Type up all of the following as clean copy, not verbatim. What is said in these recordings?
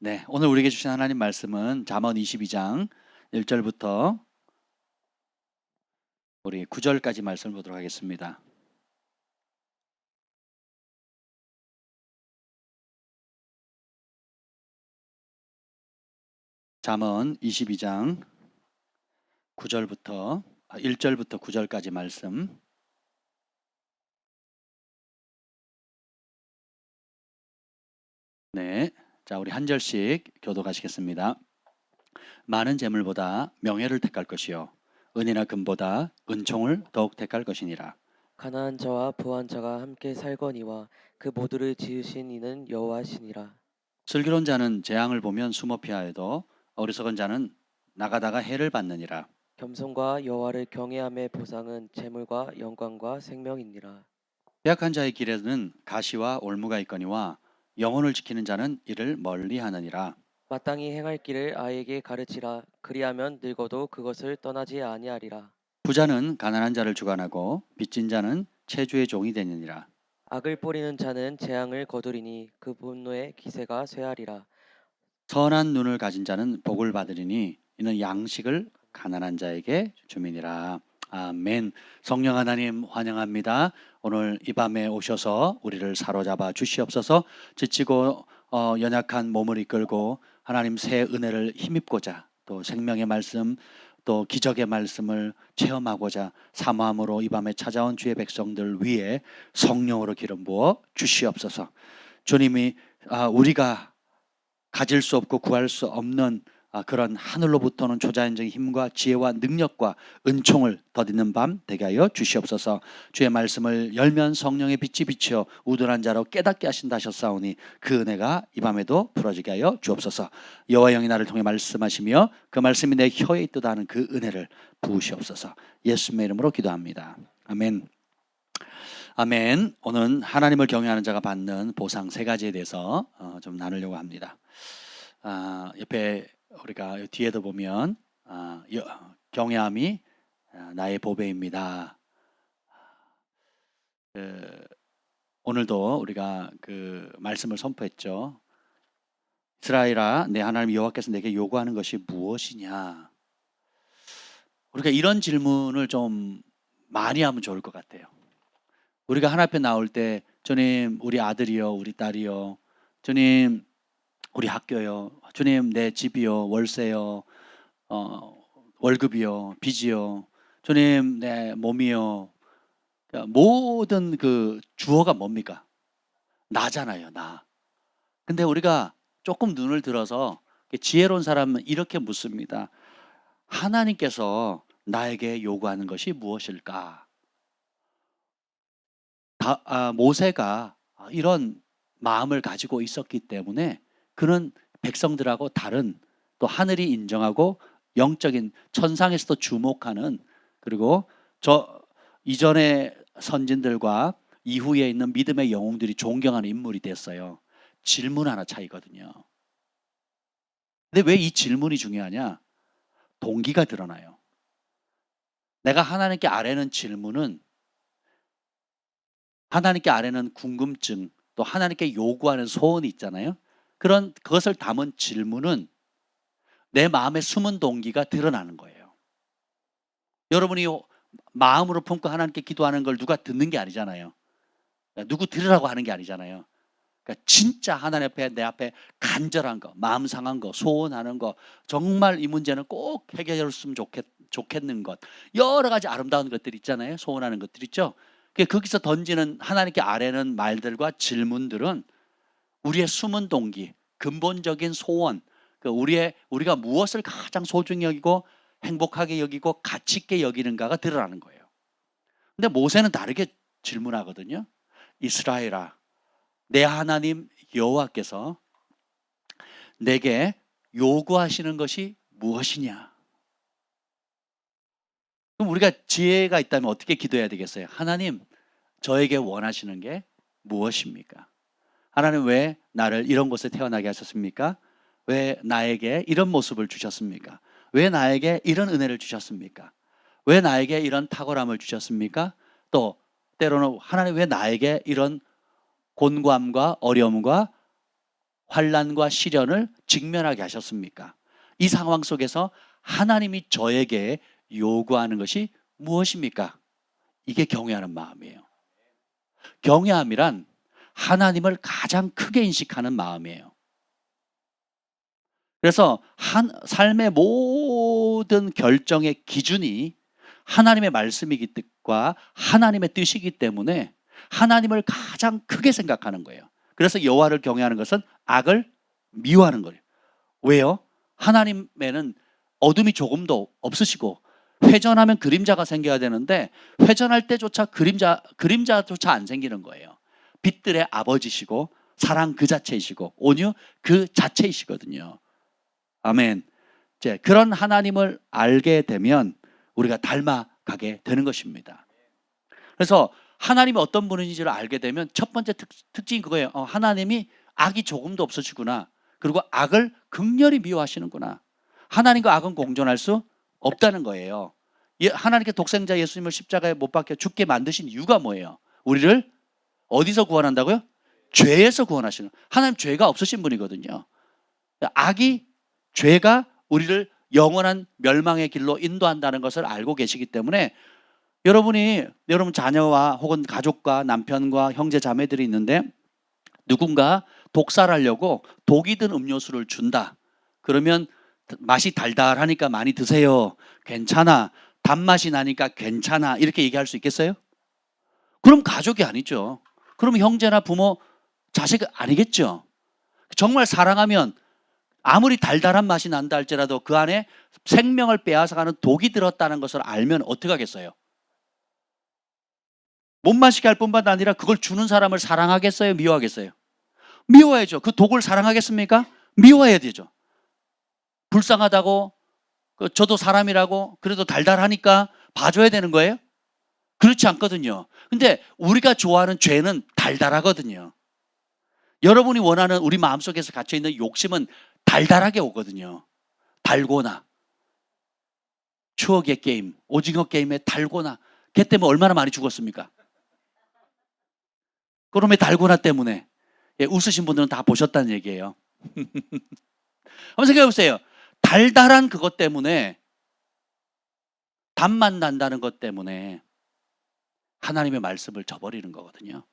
네, 오늘 우리에게 주신 하나님 말씀은 잠언 22장 1절부터 우리 9절까지 말씀을 보도록 하겠습니다. 잠언 22장 9절부터 1절부터 9절까지 말씀. 네, 자 우리 한 절씩 교독하시겠습니다. 많은 재물보다 명예를 택할 것이요 은이나 금보다 은총을 더욱 택할 것이니라. 가난한 자와 부한 자가 함께 살거니와 그 모두를 지으신 이는 여호와시니라. 슬기로운 자는 재앙을 보면 숨어 피하여도 어리석은 자는 나가다가 해를 받느니라. 겸손과 여호와를 경외함의 보상은 재물과 영광과 생명이니라. 빼앗간 자의 길에는 가시와 올무가 있거니와 영혼을 지키는 자는 이를 멀리하느니라. 마땅히 행할 길을 아이에게 가르치라. 그리하면 늙어도 그것을 떠나지 아니하리라. 부자는 가난한 자를 주관하고 빚진 자는 체주의 종이 되느니라. 악을 뿌리는 자는 재앙을 거두리니 그 분노의 기세가 쇠하리라. 선한 눈을 가진 자는 복을 받으리니 이는 양식을 가난한 자에게 주민이라. 아멘. 성령 하나님 환영합니다. 오늘 이 밤에 오셔서 우리를 사로잡아 주시옵소서. 지치고 연약한 몸을 이끌고 하나님 새 은혜를 힘입고자 또 생명의 말씀 또 기적의 말씀을 체험하고자 사모함으로 이 밤에 찾아온 주의 백성들 위에 성령으로 기름 부어 주시옵소서. 주님이 우리가 가질 수 없고 구할 수 없는 그런 하늘로부터는 초자연적인 힘과 지혜와 능력과 은총을 덧입는 밤 되게 하여 주시옵소서. 주의 말씀을 열면 성령의 빛이 비치어 우둔한 자로 깨닫게 하신다 하셨사오니 그 은혜가 이 밤에도 부러지게 하여 주옵소서. 여호와 영이 나를 통해 말씀하시며 그 말씀이 내 혀에 있도다 하는 그 은혜를 부으시옵소서. 예수님의 이름으로 기도합니다. 아멘. 아멘. 오늘은 하나님을 경외하는 자가 받는 보상 세 가지에 대해서 좀 나누려고 합니다. 옆에 우리가 뒤에도 보면 경외함이 나의 보배입니다. 오늘도 우리가 그 말씀을 선포했죠. 이스라엘아, 내 하나님 여호와께서 내게 요구하는 것이 무엇이냐? 우리가 이런 질문을 좀 많이 하면 좋을 것 같아요. 우리가 하나님 앞에 나올 때 주님 우리 아들이요 우리 딸이요 주님 우리 학교요 주님 내 집이요 월세요 월급이요 빚이요 주님 내 몸이요 모든 그 주어가 뭡니까? 나잖아요 나. 근데 우리가 조금 눈을 들어서 지혜로운 사람은 이렇게 묻습니다. 하나님께서 나에게 요구하는 것이 무엇일까? 모세가 이런 마음을 가지고 있었기 때문에 그는 백성들하고 다른 또 하늘이 인정하고 영적인 천상에서도 주목하는 그리고 저 이전의 선진들과 이후에 있는 믿음의 영웅들이 존경하는 인물이 됐어요. 질문 하나 차이거든요. 근데 왜 이 질문이 중요하냐? 동기가 드러나요. 내가 하나님께 아뢰는 질문은 하나님께 아뢰는 궁금증 또 하나님께 요구하는 소원이 있잖아요. 그것을 담은 질문은 내 마음의 숨은 동기가 드러나는 거예요. 여러분이 마음으로 품고 하나님께 기도하는 걸 누가 듣는 게 아니잖아요. 누구 들으라고 하는 게 아니잖아요. 그러니까 진짜 하나님 앞에 내 앞에 간절한 거, 마음 상한 거, 소원하는 거, 정말 이 문제는 꼭 해결했으면 좋겠는 것, 여러 가지 아름다운 것들 있잖아요. 소원하는 것들 있죠. 거기서 던지는 하나님께 아뢰는 말들과 질문들은 우리의 숨은 동기, 근본적인 소원, 우리가 무엇을 가장 소중히 여기고 행복하게 여기고 가치 있게 여기는가가 드러나는 거예요. 근데 모세는 다르게 질문하거든요. 이스라엘아, 내 하나님 여호와께서 내게 요구하시는 것이 무엇이냐? 그럼 우리가 지혜가 있다면 어떻게 기도해야 되겠어요? 하나님, 저에게 원하시는 게 무엇입니까? 하나님 왜 나를 이런 곳에 태어나게 하셨습니까? 왜 나에게 이런 모습을 주셨습니까? 왜 나에게 이런 은혜를 주셨습니까? 왜 나에게 이런 탁월함을 주셨습니까? 또 때로는 하나님 왜 나에게 이런 곤고함과 어려움과 환난과 시련을 직면하게 하셨습니까? 이 상황 속에서 하나님이 저에게 요구하는 것이 무엇입니까? 이게 경외하는 마음이에요. 경외함이란 하나님을 가장 크게 인식하는 마음이에요. 그래서 삶의 모든 결정의 기준이 하나님의 말씀이기 뜻과 하나님의 뜻이기 때문에 하나님을 가장 크게 생각하는 거예요. 그래서 여호와를 경외하는 것은 악을 미워하는 거예요. 왜요? 하나님에는 어둠이 조금도 없으시고 회전하면 그림자가 생겨야 되는데 회전할 때조차 그림자조차 안 생기는 거예요. 빛들의 아버지시고 사랑 그 자체이시고 온유 그 자체이시거든요. 아멘. 이제 그런 하나님을 알게 되면 우리가 닮아가게 되는 것입니다. 그래서 하나님이 어떤 분인지를 알게 되면 첫 번째 특징이 그거예요. 하나님이 악이 조금도 없으시구나. 그리고 악을 극렬히 미워하시는구나. 하나님과 악은 공존할 수 없다는 거예요. 하나님께 독생자 예수님을 십자가에 못 박혀 죽게 만드신 이유가 뭐예요? 우리를 어디서 구원한다고요? 죄에서 구원하시는. 하나님 죄가 없으신 분이거든요. 죄가 우리를 영원한 멸망의 길로 인도한다는 것을 알고 계시기 때문에 여러분 자녀와 혹은 가족과 남편과 형제 자매들이 있는데 누군가 독살하려고 독이 든 음료수를 준다. 그러면 맛이 달달하니까 많이 드세요. 괜찮아. 단맛이 나니까 괜찮아. 이렇게 얘기할 수 있겠어요? 그럼 가족이 아니죠. 그럼 형제나 부모, 자식 아니겠죠. 정말 사랑하면 아무리 달달한 맛이 난다 할지라도 그 안에 생명을 빼앗아가는 독이 들었다는 것을 알면 어떻게 하겠어요? 못 마시게 할 뿐만 아니라 그걸 주는 사람을 사랑하겠어요? 미워하겠어요? 미워야죠. 그 독을 사랑하겠습니까? 미워해야 되죠. 불쌍하다고 저도 사람이라고 그래도 달달하니까 봐줘야 되는 거예요? 그렇지 않거든요. 근데 우리가 좋아하는 죄는 달달하거든요. 여러분이 원하는 우리 마음속에서 갇혀있는 욕심은 달달하게 오거든요. 달고나 추억의 게임, 오징어 게임의 달고나 걔 때문에 얼마나 많이 죽었습니까? 그놈의 달고나 때문에 웃으신 분들은 다 보셨다는 얘기예요. 한번 생각해 보세요. 달달한 그것 때문에 단맛 난다는 것 때문에 하나님의 말씀을 저버리는 거거든요.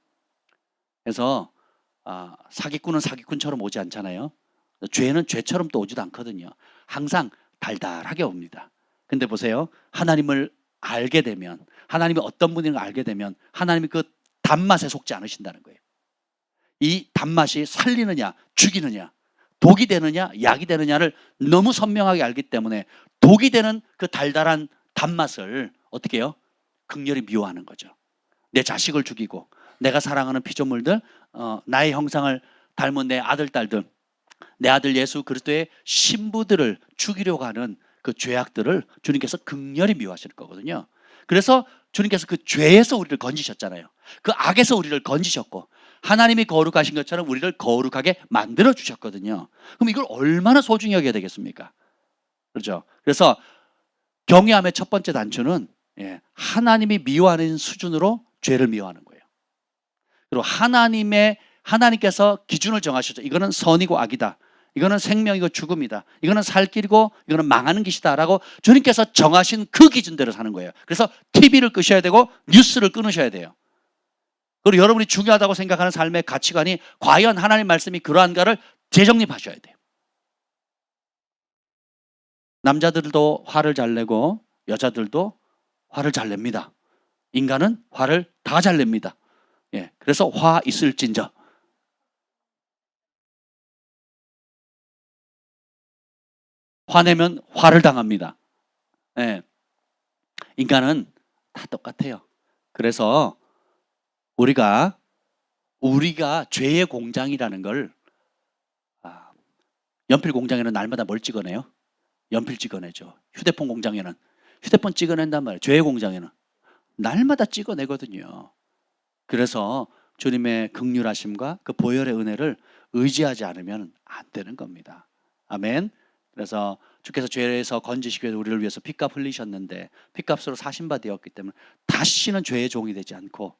그래서 사기꾼은 사기꾼처럼 오지 않잖아요. 죄는 죄처럼 또 오지도 않거든요. 항상 달달하게 옵니다. 근데 보세요. 하나님을 알게 되면 하나님이 어떤 분인가 알게 되면 하나님이 그 단맛에 속지 않으신다는 거예요. 이 단맛이 살리느냐 죽이느냐 독이 되느냐 약이 되느냐를 너무 선명하게 알기 때문에 독이 되는 그 달달한 단맛을 어떻게 해요? 극렬히 미워하는 거죠. 내 자식을 죽이고 내가 사랑하는 피조물들 나의 형상을 닮은 내 아들 딸들 내 아들 예수 그리스도의 신부들을 죽이려고 하는 그 죄악들을 주님께서 극렬히 미워하실 거거든요. 그래서 주님께서 그 죄에서 우리를 건지셨잖아요. 그 악에서 우리를 건지셨고 하나님이 거룩하신 것처럼 우리를 거룩하게 만들어 주셨거든요. 그럼 이걸 얼마나 소중히 여겨야 되겠습니까? 그렇죠? 그래서 경외함의 첫 번째 단추는 하나님이 미워하는 수준으로 죄를 미워하는 거예요. 그리고 하나님께서 기준을 정하셨죠. 이거는 선이고 악이다. 이거는 생명이고 죽음이다. 이거는 살 길이고 이거는 망하는 길이다라고 주님께서 정하신 그 기준대로 사는 거예요. 그래서 TV를 끄셔야 되고 뉴스를 끊으셔야 돼요. 그리고 여러분이 중요하다고 생각하는 삶의 가치관이 과연 하나님 말씀이 그러한가를 재정립하셔야 돼요. 남자들도 화를 잘 내고 여자들도 화를 잘 냅니다. 인간은 화를 다 잘 냅니다. 그래서 화 있을진저. 화내면 화를 당합니다. 인간은 다 똑같아요. 그래서 우리가 죄의 공장이라는 걸 연필 공장에는 날마다 뭘 찍어내요? 연필 찍어내죠. 휴대폰 공장에는 휴대폰 찍어낸단 말이에요. 죄의 공장에는 날마다 찍어내거든요. 그래서 주님의 긍휼하심과 그 보혈의 은혜를 의지하지 않으면 안 되는 겁니다. 아멘. 그래서 주께서 죄에서 건지시기 위해서 우리를 위해서 핏값 흘리셨는데 핏값으로 사신 바 되었기 때문에 다시는 죄의 종이 되지 않고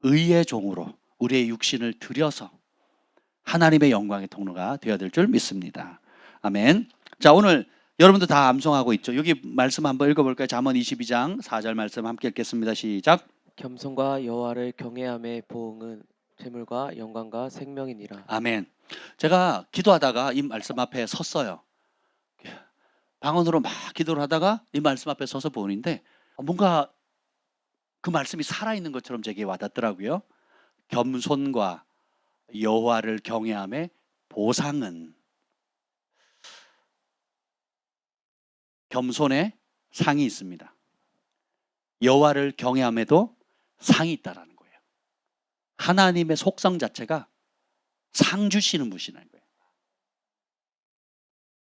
의의 종으로 우리의 육신을 들여서 하나님의 영광의 통로가 되어야 될 줄 믿습니다. 아멘. 자, 오늘 여러분도 다 암송하고 있죠. 여기 말씀 한번 읽어볼까요? 잠언 22장 4절 말씀 함께 읽겠습니다. 시작. 겸손과 여호와를 경외함의 보응은 재물과 영광과 생명이니라. 아멘. 제가 기도하다가 이 말씀 앞에 섰어요. 방언으로 막 기도를 하다가 이 말씀 앞에 서서 보는데 뭔가 그 말씀이 살아있는 것처럼 제게 와닿더라고요. 겸손과 여호와를 경외함의 보상은, 겸손에 상이 있습니다. 여호와를 경외함에도 상이 있다라는 거예요. 하나님의 속성 자체가 상 주시는 분이라는 거예요.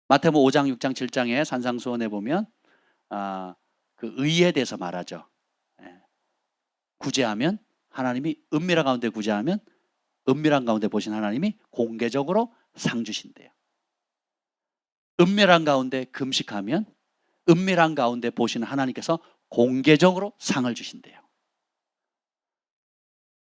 마태복음 5장, 6장, 7장에 산상수훈에 보면 그 의에 대해서 말하죠. 구제하면 하나님이 은밀한 가운데 구제하면 은밀한 가운데 보신 하나님이 공개적으로 상 주신대요. 은밀한 가운데 금식하면 은밀한 가운데 보시는 하나님께서 공개적으로 상을 주신대요.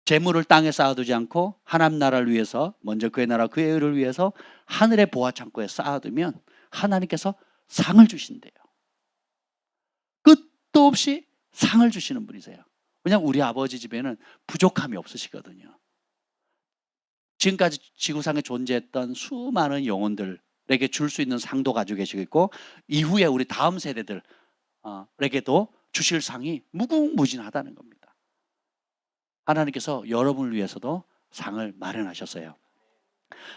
재물을 땅에 쌓아두지 않고 하나님 나라를 위해서, 먼저 그의 나라 그의 의를 위해서 하늘의 보화 창고에 쌓아두면 하나님께서 상을 주신대요. 끝도 없이 상을 주시는 분이세요. 왜냐하면 우리 아버지 집에는 부족함이 없으시거든요. 지금까지 지구상에 존재했던 수많은 영혼들에게 줄 수 있는 상도 가지고 계시고 있고, 이후에 우리 다음 세대들에게도 주실 상이 무궁무진하다는 겁니다. 하나님께서 여러분을 위해서도 상을 마련하셨어요.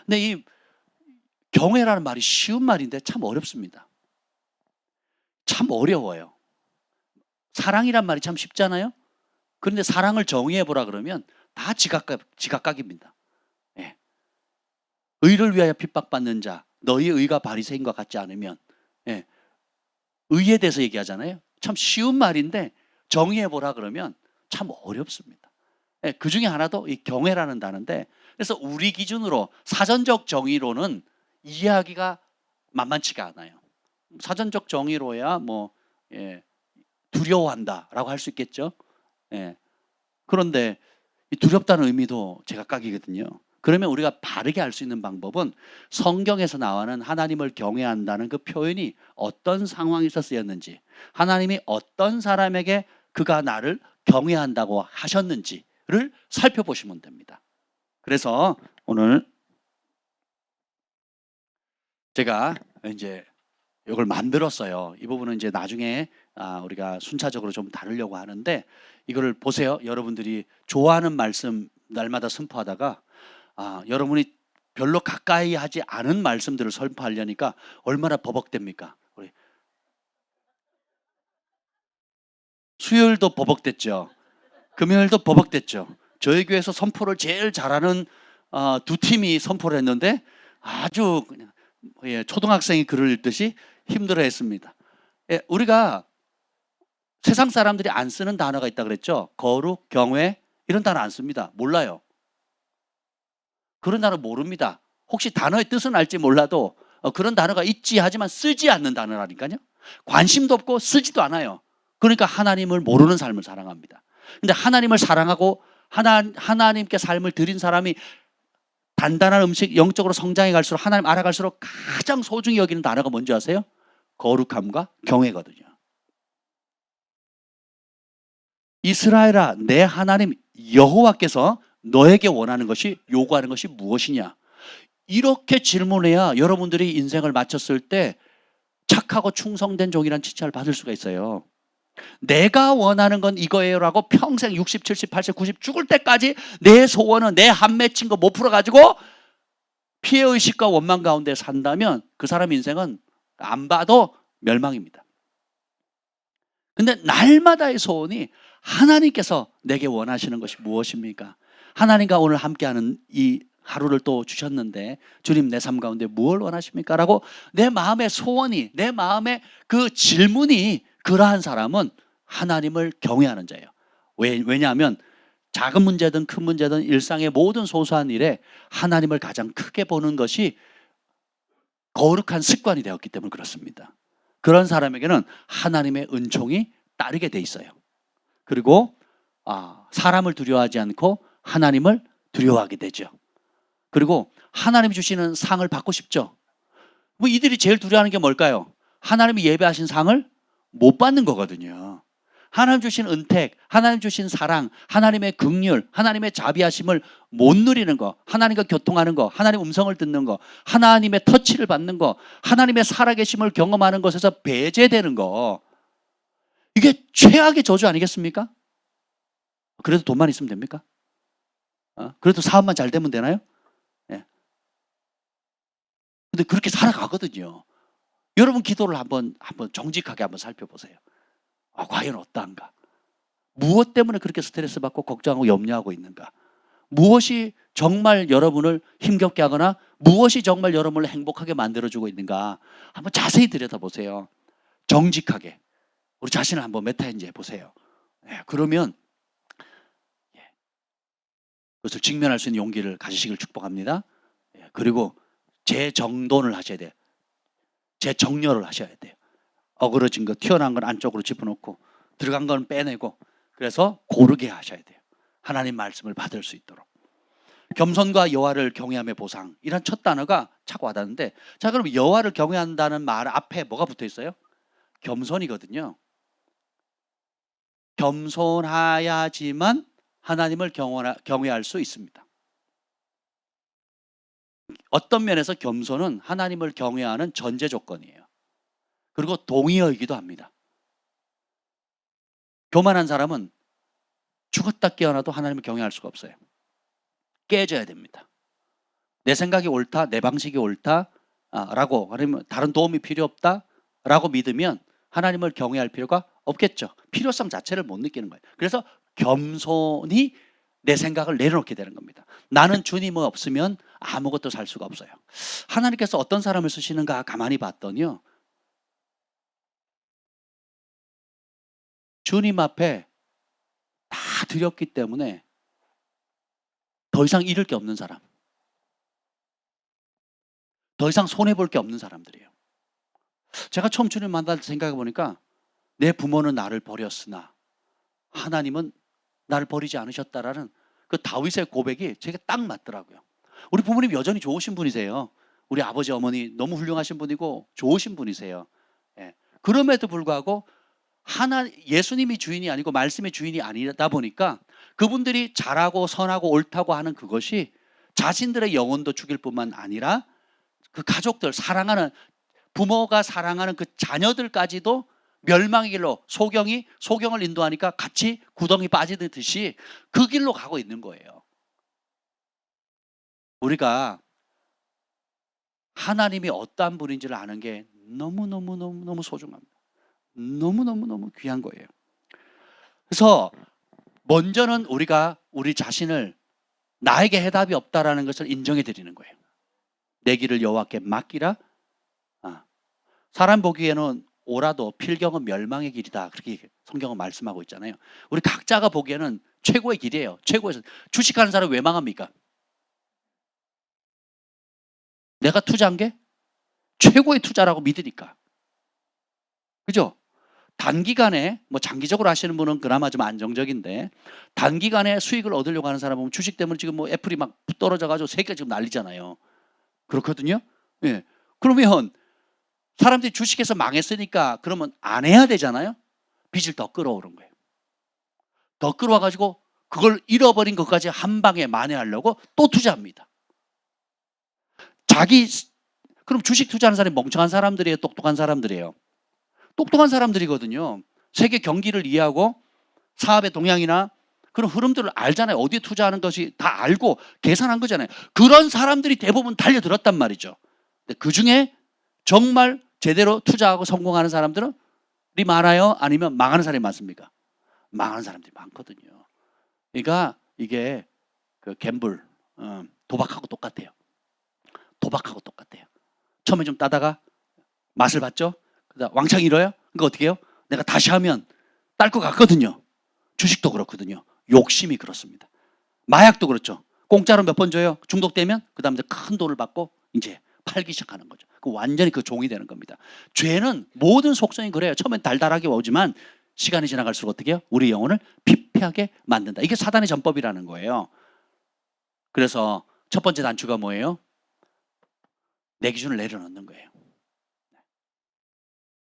근데 이 경외라는 말이 쉬운 말인데 참 어렵습니다. 참 어려워요. 사랑이란 말이 참 쉽잖아요. 그런데 사랑을 정의해보라 그러면 다 지각각입니다. 예. 의를 위하여 핍박받는 자, 너희 의가 바리새인과 같지 않으면, 예. 의에 대해서 얘기하잖아요. 참 쉬운 말인데 정의해보라 그러면 참 어렵습니다. 예. 그 중에 하나도 이 경외라는 단어인데, 그래서 우리 기준으로 사전적 정의로는 이해하기가 만만치가 않아요. 사전적 정의로야 두려워한다라고 할 수 있겠죠. 예. 그런데 이 두렵다는 의미도 제각각이거든요. 그러면 우리가 바르게 알 수 있는 방법은 성경에서 나오는 하나님을 경외한다는 그 표현이 어떤 상황에서 쓰였는지, 하나님이 어떤 사람에게 그가 나를 경외한다고 하셨는지를 살펴보시면 됩니다. 그래서 오늘 제가 이제 이걸 만들었어요. 이 부분은 이제 나중에 우리가 순차적으로 좀 다루려고 하는데, 이거를 보세요. 여러분들이 좋아하는 말씀 날마다 선포하다가 여러분이 별로 가까이 하지 않은 말씀들을 선포하려니까 얼마나 버벅댑니까? 우리 수요일도 버벅댔죠. 금요일도 버벅댔죠. 저희 교회에서 선포를 제일 잘하는 두 팀이 선포를 했는데 아주 그냥 초등학생이 글을 읽듯이 힘들어했습니다. 우리가 세상 사람들이 안 쓰는 단어가 있다 그랬죠. 거룩, 경외 이런 단어 안 씁니다. 몰라요. 그런 단어 모릅니다. 혹시 단어의 뜻은 알지 몰라도 그런 단어가 있지 하지만 쓰지 않는 단어라니까요. 관심도 없고 쓰지도 않아요. 그러니까 하나님을 모르는 삶을 살아갑니다. 근데 하나님을 사랑하고 하나님께 삶을 드린 사람이 단단한 음식, 영적으로 성장해 갈수록, 하나님 알아갈수록 가장 소중히 여기는 단어가 뭔지 아세요? 거룩함과 경외거든요. 이스라엘아, 내 하나님 여호와께서 너에게 원하는 것이, 요구하는 것이 무엇이냐? 이렇게 질문해야 여러분들이 인생을 마쳤을 때 착하고 충성된 종이라는 칭찬을 받을 수가 있어요. 내가 원하는 건 이거예요라고 평생 60, 70, 80, 90 죽을 때까지 내 소원은 내 한 맺힌 거 못 풀어가지고 피해의식과 원망 가운데 산다면 그 사람 인생은 안 봐도 멸망입니다. 근데 날마다의 소원이 하나님께서 내게 원하시는 것이 무엇입니까? 하나님과 오늘 함께하는 이 하루를 또 주셨는데 주님 내 삶 가운데 무엇을 원하십니까? 라고 내 마음의 소원이, 내 마음의 그 질문이 그러한 사람은 하나님을 경외하는 자예요. 왜냐하면 작은 문제든 큰 문제든 일상의 모든 소소한 일에 하나님을 가장 크게 보는 것이 거룩한 습관이 되었기 때문에 그렇습니다. 그런 사람에게는 하나님의 은총이 따르게 돼 있어요. 그리고 사람을 두려워하지 않고 하나님을 두려워하게 되죠. 그리고 하나님이 주시는 상을 받고 싶죠. 뭐 이들이 제일 두려워하는 게 뭘까요? 하나님이 예배하신 상을 못 받는 거거든요. 하나님 주신 은택, 하나님 주신 사랑, 하나님의 긍휼, 하나님의 자비하심을 못 누리는 거, 하나님과 교통하는 거, 하나님 음성을 듣는 거, 하나님의 터치를 받는 거, 하나님의 살아계심을 경험하는 것에서 배제되는 거, 이게 최악의 저주 아니겠습니까? 그래도 돈만 있으면 됩니까? 그래도 사업만 잘 되면 되나요? 예. 근데 그렇게 살아가거든요. 여러분 기도를 한번 정직하게 한번 살펴보세요. 과연 어떠한가? 무엇 때문에 그렇게 스트레스 받고 걱정하고 염려하고 있는가? 무엇이 정말 여러분을 힘겹게 하거나 무엇이 정말 여러분을 행복하게 만들어주고 있는가? 한번 자세히 들여다보세요. 정직하게 우리 자신을 한번 메타인지 해보세요. 그러면 그것을 직면할 수 있는 용기를 가지시길 축복합니다. 그리고 재정돈을 하셔야 돼요. 재정렬을 하셔야 돼요. 어그러진 거, 튀어나온 건 안쪽으로 집어넣고 들어간 건 빼내고, 그래서 고르게 하셔야 돼요. 하나님 말씀을 받을 수 있도록. 겸손과 여호와를 경외함의 보상, 이란 첫 단어가 자꾸 와닿는데, 자, 그럼 여호와를 경외한다는 말 앞에 뭐가 붙어 있어요? 겸손이거든요. 겸손하야지만 하나님을 경외할 수 있습니다. 어떤 면에서 겸손은 하나님을 경외하는 전제 조건이에요. 그리고 동의어이기도 합니다. 교만한 사람은 죽었다 깨어나도 하나님을 경외할 수가 없어요. 깨져야 됩니다. 내 생각이 옳다, 내 방식이 옳다 라고, 아니면 다른 도움이 필요 없다 라고 믿으면 하나님을 경외할 필요가 없겠죠. 필요성 자체를 못 느끼는 거예요. 그래서 겸손히 내 생각을 내려놓게 되는 겁니다. 나는 주님 없으면 아무것도 살 수가 없어요. 하나님께서 어떤 사람을 쓰시는가 가만히 봤더니요, 주님 앞에 다 드렸기 때문에 더 이상 잃을 게 없는 사람, 더 이상 손해볼 게 없는 사람들이에요. 제가 처음 주님 만날 때 생각해 보니까 내 부모는 나를 버렸으나 하나님은 나를 버리지 않으셨다라는 그 다윗의 고백이 제게 딱 맞더라고요. 우리 부모님 여전히 좋으신 분이세요. 우리 아버지 어머니 너무 훌륭하신 분이고 좋으신 분이세요. 그럼에도 불구하고 예수님이 주인이 아니고 말씀의 주인이 아니다 보니까 그분들이 잘하고 선하고 옳다고 하는 그것이 자신들의 영혼도 죽일 뿐만 아니라 그 가족들, 사랑하는 부모가 사랑하는 그 자녀들까지도 멸망의 길로, 소경을 인도하니까 같이 구덩이 빠지듯이 그 길로 가고 있는 거예요. 우리가 하나님이 어떠한 분인지를 아는 게 너무너무 소중합니다. 너무너무 귀한 거예요. 그래서 먼저는 우리가 우리 자신을 나에게 해답이 없다라는 것을 인정해 드리는 거예요. 내 길을 여호와께 맡기라. 사람 보기에는 오라도 필경은 멸망의 길이다, 그렇게 성경은 말씀하고 있잖아요. 우리 각자가 보기에는 최고의 길이에요. 최고의. 주식하는 사람 왜 망합니까? 내가 투자한 게 최고의 투자라고 믿으니까. 그죠? 단기간에, 뭐 장기적으로 하시는 분은 그나마 좀 안정적인데, 단기간에 수익을 얻으려고 하는 사람 보면 주식 때문에 지금 뭐 애플이 막 떨어져가지고 세계가 지금 난리잖아요. 그렇거든요. 예. 그러면 사람들이 주식에서 망했으니까 그러면 안 해야 되잖아요. 빚을 더 끌어오른 거예요. 더 끌어와가지고 그걸 잃어버린 것까지 한 방에 만회하려고 또 투자합니다. 그럼 주식 투자하는 사람이 멍청한 사람들이에요, 똑똑한 사람들이에요? 똑똑한 사람들이거든요. 세계 경기를 이해하고 사업의 동향이나 그런 흐름들을 알잖아요. 어디에 투자하는 것이 다 알고 계산한 거잖아요. 그런 사람들이 대부분 달려들었단 말이죠. 근데 그중에 정말 제대로 투자하고 성공하는 사람들은 많아요? 아니면 망하는 사람이 많습니까? 망하는 사람들이 많거든요. 그러니까 이게 그 갬블, 도박하고 똑같아요. 도박하고 똑같아요. 처음에 좀 따다가 맛을 봤죠? 그다음 왕창 잃어요? 그러니까 어떻게 해요? 내가 다시 하면 딸 것 같거든요. 주식도 그렇거든요. 욕심이 그렇습니다. 마약도 그렇죠. 공짜로 몇 번 줘요. 중독되면 그다음에 큰 돈을 받고 이제 팔기 시작하는 거죠. 완전히 그 종이 되는 겁니다. 죄는 모든 속성이 그래요. 처음엔 달달하게 오지만 시간이 지나갈수록 어떻게 해요? 우리 영혼을 피폐하게 만든다. 이게 사단의 전법이라는 거예요. 그래서 첫 번째 단추가 뭐예요? 내 기준을 내려놓는 거예요.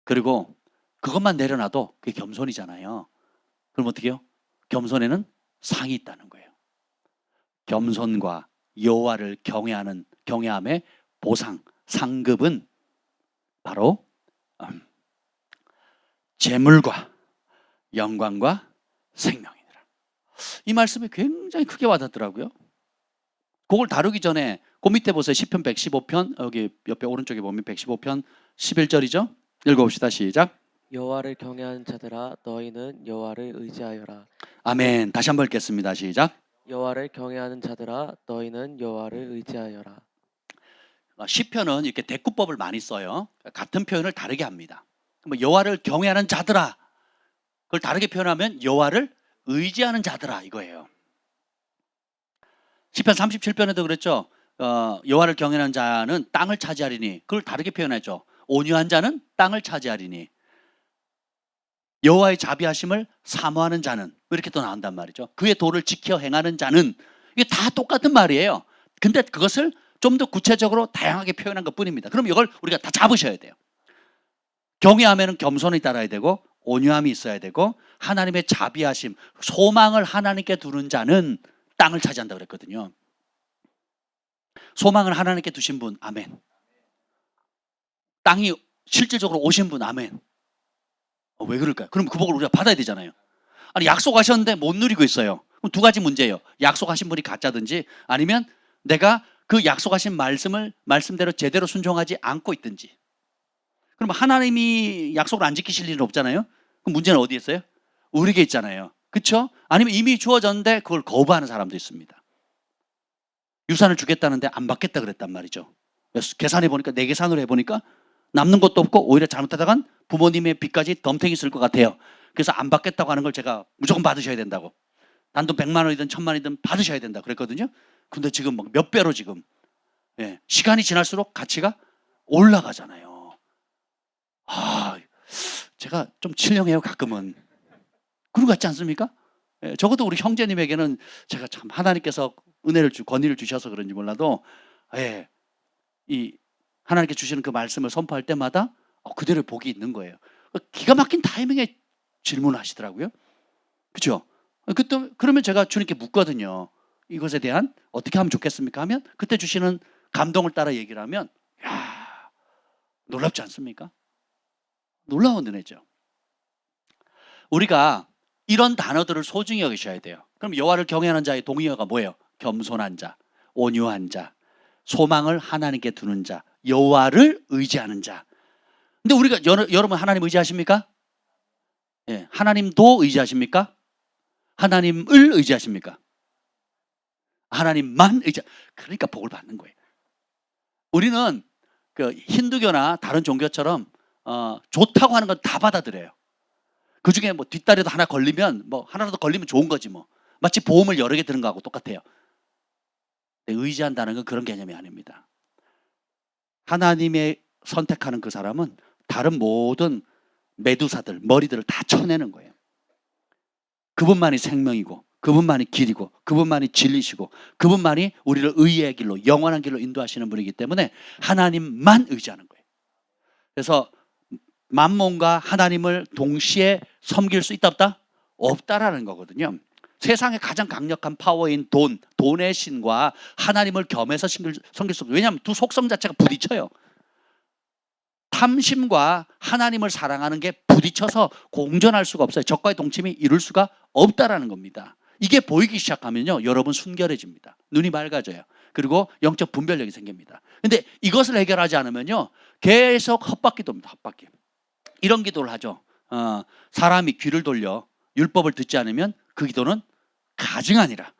그리고 그것만 내려놔도 그게 겸손이잖아요. 그럼 어떻게 해요? 겸손에는 상이 있다는 거예요. 겸손과 여호와를 경외함의 보상, 상급은 바로 재물과 영광과 생명이니라. 이 말씀이 굉장히 크게 와닿더라고요. 그걸 다루기 전에 그 밑에 보세요. 시편 115편 여기 옆에 오른쪽에 보면 115편 11절이죠. 읽어봅시다. 시작. 여호와를 경외하는 자들아 너희는 여호와를 의지하여라. 아멘. 다시 한번 읽겠습니다. 시작. 여호와를 경외하는 자들아 너희는 여호와를 의지하여라. 시편은 이렇게 대꾸법을 많이 써요. 같은 표현을 다르게 합니다. 여호와를 경외하는 자들아, 그걸 다르게 표현하면 여호와를 의지하는 자들아 이거예요. 시편 37편에도 그랬죠. 여호와를 경외하는 자는 땅을 차지하리니, 그걸 다르게 표현했죠. 온유한 자는 땅을 차지하리니, 여호와의 자비하심을 사모하는 자는, 이렇게 또 나온단 말이죠. 그의 도를 지켜 행하는 자는, 이게 다 똑같은 말이에요. 근데 그것을 좀 더 구체적으로 다양하게 표현한 것 뿐입니다. 그럼 이걸 우리가 다 잡으셔야 돼요. 경외하면 겸손이 따라야 되고, 온유함이 있어야 되고, 하나님의 자비하심, 소망을 하나님께 두는 자는 땅을 차지한다 그랬거든요. 소망을 하나님께 두신 분, 아멘. 땅이 실질적으로 오신 분, 아멘. 왜 그럴까요? 그럼 그 복을 우리가 받아야 되잖아요. 아니, 약속하셨는데 못 누리고 있어요. 그럼 두 가지 문제예요. 약속하신 분이 가짜든지, 아니면 내가 그 약속하신 말씀대로 제대로 순종하지 않고 있든지. 그럼 하나님이 약속을 안 지키실 일은 없잖아요. 그럼 문제는 어디에 있어요? 우리에게 있잖아요. 그렇죠? 아니면 이미 주어졌는데 그걸 거부하는 사람도 있습니다. 유산을 주겠다는데 안 받겠다 그랬단 말이죠. 계산해 보니까, 내 계산으로 해보니까 남는 것도 없고 오히려 잘못하다간 부모님의 빚까지 덤탱이 쓸 것 같아요. 그래서 안 받겠다고 하는 걸 제가 무조건 받으셔야 된다고, 단돈 100만 원이든 1000만 원이든 받으셔야 된다 그랬거든요. 근데 지금 몇 배로 지금, 시간이 지날수록 가치가 올라가잖아요. 제가 좀 칠령해요 가끔은. 그런 거 같지 않습니까? 적어도 우리 형제님에게는 제가 참 하나님께서 권위를 주셔서 그런지 몰라도, 이 하나님께 주시는 그 말씀을 선포할 때마다 그대로 복이 있는 거예요. 기가 막힌 타이밍에 질문을 하시더라고요. 그렇죠? 그러면 제가 주님께 묻거든요. 이것에 대한 어떻게 하면 좋겠습니까? 하면 그때 주시는 감동을 따라 얘기를 하면, 놀랍지 않습니까? 놀라운 은혜죠. 우리가 이런 단어들을 소중히 여기셔야 돼요. 그럼 여호와를 경외하는 자의 동의어가 뭐예요? 겸손한 자, 온유한 자, 소망을 하나님께 두는 자, 여호와를 의지하는 자. 근데 우리가 여러분 하나님 의지하십니까? 하나님도 의지하십니까? 하나님을 의지하십니까? 하나님만 그러니까 복을 받는 거예요. 우리는 그 힌두교나 다른 종교처럼 좋다고 하는 건 다 받아들여요. 그 중에 뭐 뒷다리도 하나 걸리면, 뭐 하나라도 걸리면 좋은 거지 뭐. 마치 보험을 여러 개 드는 거하고 똑같아요. 의지한다는 건 그런 개념이 아닙니다. 하나님의 선택하는 그 사람은 다른 모든 메두사들, 머리들을 다 쳐내는 거예요. 그분만이 생명이고, 그분만이 길이고, 그분만이 진리시고, 그분만이 우리를 의의 길로, 영원한 길로 인도하시는 분이기 때문에 하나님만 의지하는 거예요. 그래서 만몬과 하나님을 동시에 섬길 수 있다 없다? 없다라는 거거든요. 세상의 가장 강력한 파워인 돈의 신과 하나님을 겸해서 섬길 수 없어요. 왜냐하면 두 속성 자체가 부딪혀요. 탐심과 하나님을 사랑하는 게 부딪혀서 공존할 수가 없어요. 적과의 동침이 이룰 수가 없다라는 겁니다. 이게 보이기 시작하면요, 여러분 순결해집니다. 눈이 맑아져요. 그리고 영적 분별력이 생깁니다. 근데 이것을 해결하지 않으면요, 계속 헛바퀴도입니다. 헛바퀴. 이런 기도를 하죠. 사람이 귀를 돌려 율법을 듣지 않으면 그 기도는 가증 아니라.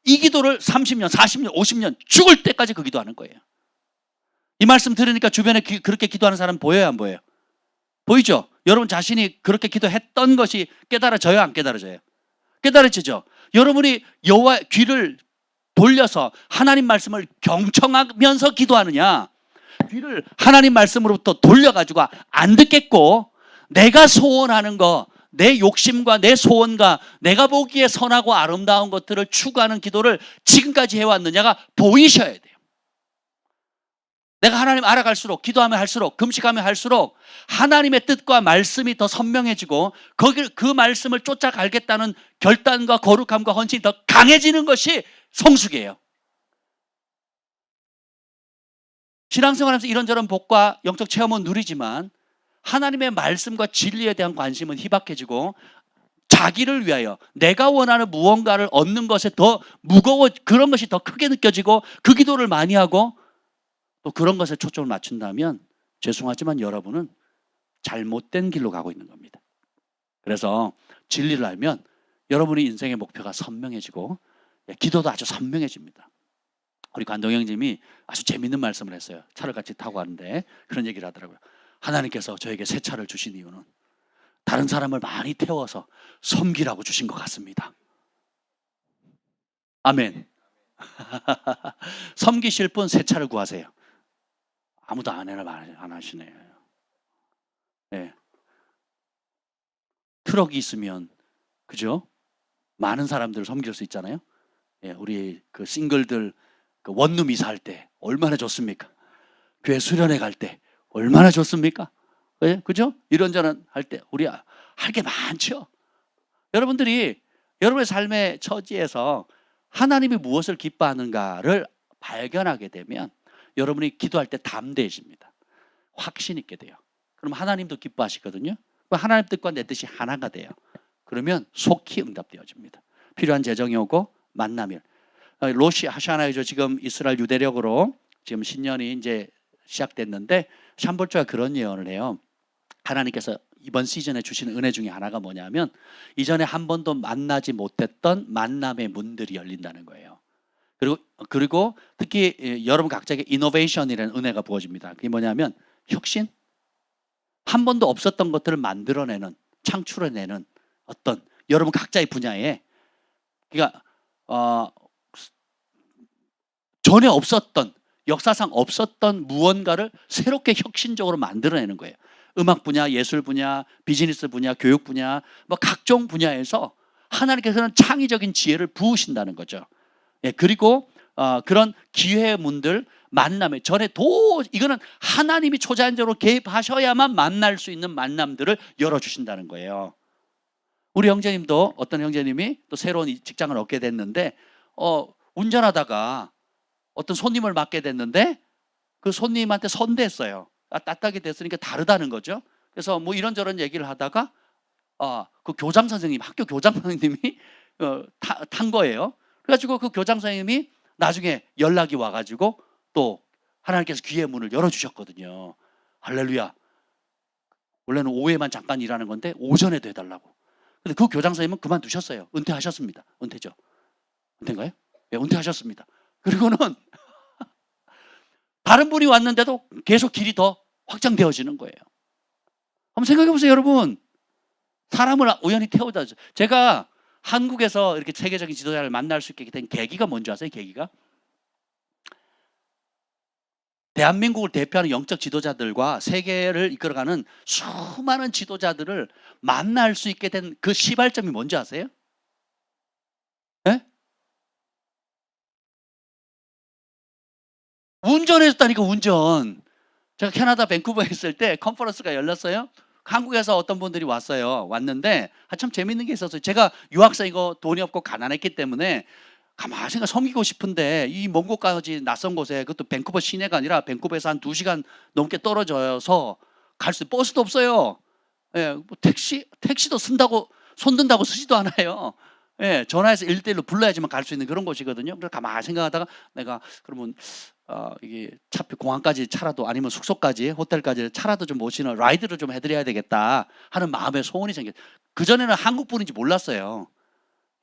이 기도를 30년, 40년, 50년 죽을 때까지 그 기도하는 거예요. 이 말씀 들으니까 주변에 그렇게 기도하는 사람 보여요, 안 보여요? 보이죠? 여러분 자신이 그렇게 기도했던 것이 깨달아져요, 안 깨달아져요? 깨달아지죠? 여러분이 여호와 귀를 돌려서 하나님 말씀을 경청하면서 기도하느냐, 귀를 하나님 말씀으로부터 돌려가지고 안 듣겠고 내가 소원하는 거, 내 욕심과 내 소원과 내가 보기에 선하고 아름다운 것들을 추구하는 기도를 지금까지 해왔느냐가 보이셔야 돼요. 내가 하나님 알아갈수록, 기도하면 할수록, 금식하면 할수록 하나님의 뜻과 말씀이 더 선명해지고 그 말씀을 쫓아가겠다는 결단과 거룩함과 헌신이 더 강해지는 것이 성숙이에요. 신앙생활하면서 이런저런 복과 영적 체험은 누리지만 하나님의 말씀과 진리에 대한 관심은 희박해지고 자기를 위하여 내가 원하는 무언가를 얻는 것에 더 무거워, 그런 것이 더 크게 느껴지고 그 기도를 많이 하고 또 그런 것에 초점을 맞춘다면 죄송하지만 여러분은 잘못된 길로 가고 있는 겁니다. 그래서 진리를 알면 여러분의 인생의 목표가 선명해지고 기도도 아주 선명해집니다. 우리 관동영 님이 아주 재밌는 말씀을 했어요. 차를 같이 타고 가는데 그런 얘기를 하더라고요. 하나님께서 저에게 새 차를 주신 이유는 다른 사람을 많이 태워서 섬기라고 주신 것 같습니다. 아멘. 섬기실 분 새 차를 구하세요. 아무도 안 하시네요. 네. 트럭이 있으면 그죠? 많은 사람들을 섬길 수 있잖아요. 예, 우리 그 싱글들 그 원룸 이사할 때 얼마나 좋습니까? 교회 수련회 갈 때 얼마나 좋습니까? 예, 그죠? 이런저런 할 때 우리 할 게 많죠. 여러분들이 여러분의 삶의 처지에서 하나님이 무엇을 기뻐하는가를 발견하게 되면 여러분이 기도할 때 담대해집니다. 확신 있게 돼요. 그럼 하나님도 기뻐하시거든요. 하나님 뜻과 내 뜻이 하나가 돼요. 그러면 속히 응답되어집니다. 필요한 재정이 오고 만남이. 로시 하샤나이죠. 지금 이스라엘 유대력으로 지금 신년이 이제 시작됐는데 샴볼주가 그런 예언을 해요. 하나님께서 이번 시즌에 주시는 은혜 중에 하나가 뭐냐면 이전에 한 번도 만나지 못했던 만남의 문들이 열린다는 거예요. 그리고 특히 여러분 각자에게 이노베이션이라는 은혜가 부어집니다. 그게 뭐냐면 혁신? 한 번도 없었던 것들을 만들어내는, 창출해내는 어떤 여러분 각자의 분야에 그러니까 전에 없었던, 역사상 없었던 무언가를 새롭게 혁신적으로 만들어내는 거예요. 음악 분야, 예술 분야, 비즈니스 분야, 교육 분야, 뭐 각종 분야에서 하나님께서는 창의적인 지혜를 부으신다는 거죠. 예, 그리고 그런 기회의 문들, 만남에 전에 이거는 하나님이 초자연적으로 개입하셔야만 만날 수 있는 만남들을 열어주신다는 거예요. 우리 형제님도 어떤 형제님이 또 새로운 직장을 얻게 됐는데 운전하다가 어떤 손님을 맡게 됐는데 그 손님한테 선대했어요. 따뜻하게 됐으니까 다르다는 거죠. 그래서 뭐 이런저런 얘기를 하다가 그 교장 선생님, 학교 교장 선생님이 탄 거예요. 그래가지고 그 교장 선생님이 나중에 연락이 와가지고 또 하나님께서 귀의 문을 열어주셨거든요. 할렐루야. 원래는 오후에만 잠깐 일하는 건데 오전에도 해달라고. 근데 그 교장 선생님은 그만두셨어요. 은퇴하셨습니다. 은퇴죠. 은퇴인가요? 네, 은퇴하셨습니다. 그리고는 다른 분이 왔는데도 계속 길이 더 확장되어지는 거예요. 한번 생각해 보세요, 여러분. 사람을 우연히 태우다. 제가 한국에서 이렇게 세계적인 지도자를 만날 수 있게 된 계기가 뭔지 아세요? 계기가? 대한민국을 대표하는 영적 지도자들과 세계를 이끌어가는 수많은 지도자들을 만날 수 있게 된 그 시발점이 뭔지 아세요? 네? 운전했다니까, 운전. 제가 캐나다 밴쿠버에 있을 때 컨퍼런스가 열렸어요. 한국에서 어떤 분들이 왔는데 참 재밌는 게 있었어요. 제가 유학생이고 돈이 없고 가난했기 때문에 가만히 생각 섬기고 싶은데 이 먼 곳까지 낯선 곳에, 그것도 밴쿠버 시내가 아니라 밴쿠버에서 한 2시간 넘게 떨어져서 갈 수 버스도 없어요. 예, 뭐 택시도 손든다고 쓰지도 않아요. 예, 전화해서 1대1로 불러야지만 갈 수 있는 그런 곳이거든요. 그래서 가만히 생각하다가 내가 그러면 이게 차표 공항까지 차라도, 아니면 숙소까지, 호텔까지 차라도 좀 모시는 라이드를 좀 해드려야 되겠다 하는 마음의 소원이 생겼어요. 그전에는 한국 분인지 몰랐어요.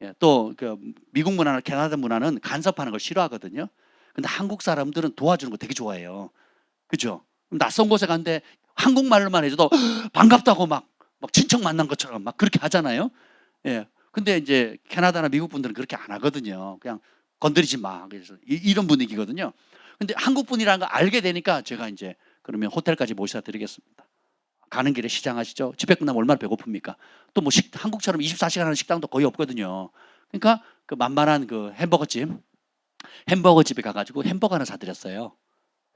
예, 또 그 미국 문화나 캐나다 문화는 간섭하는 걸 싫어하거든요. 근데 한국 사람들은 도와주는 거 되게 좋아해요. 그죠? 낯선 곳에 갔는데 한국말로만 해줘도 반갑다고 막 친척 만난 것처럼 막 그렇게 하잖아요. 예. 근데 이제 캐나다나 미국 분들은 그렇게 안 하거든요. 그냥 건드리지 마. 그래서 이런 분위기거든요. 근데 한국 분이라는 걸 알게 되니까 제가 이제 그러면 호텔까지 모셔다 드리겠습니다. 가는 길에 시장 하시죠. 집회 끝나면 얼마나 배고픕니까? 또 뭐 한국처럼 24시간 하는 식당도 거의 없거든요. 그러니까 그 만만한 그 햄버거집에 가가지고 햄버거 하나 사드렸어요.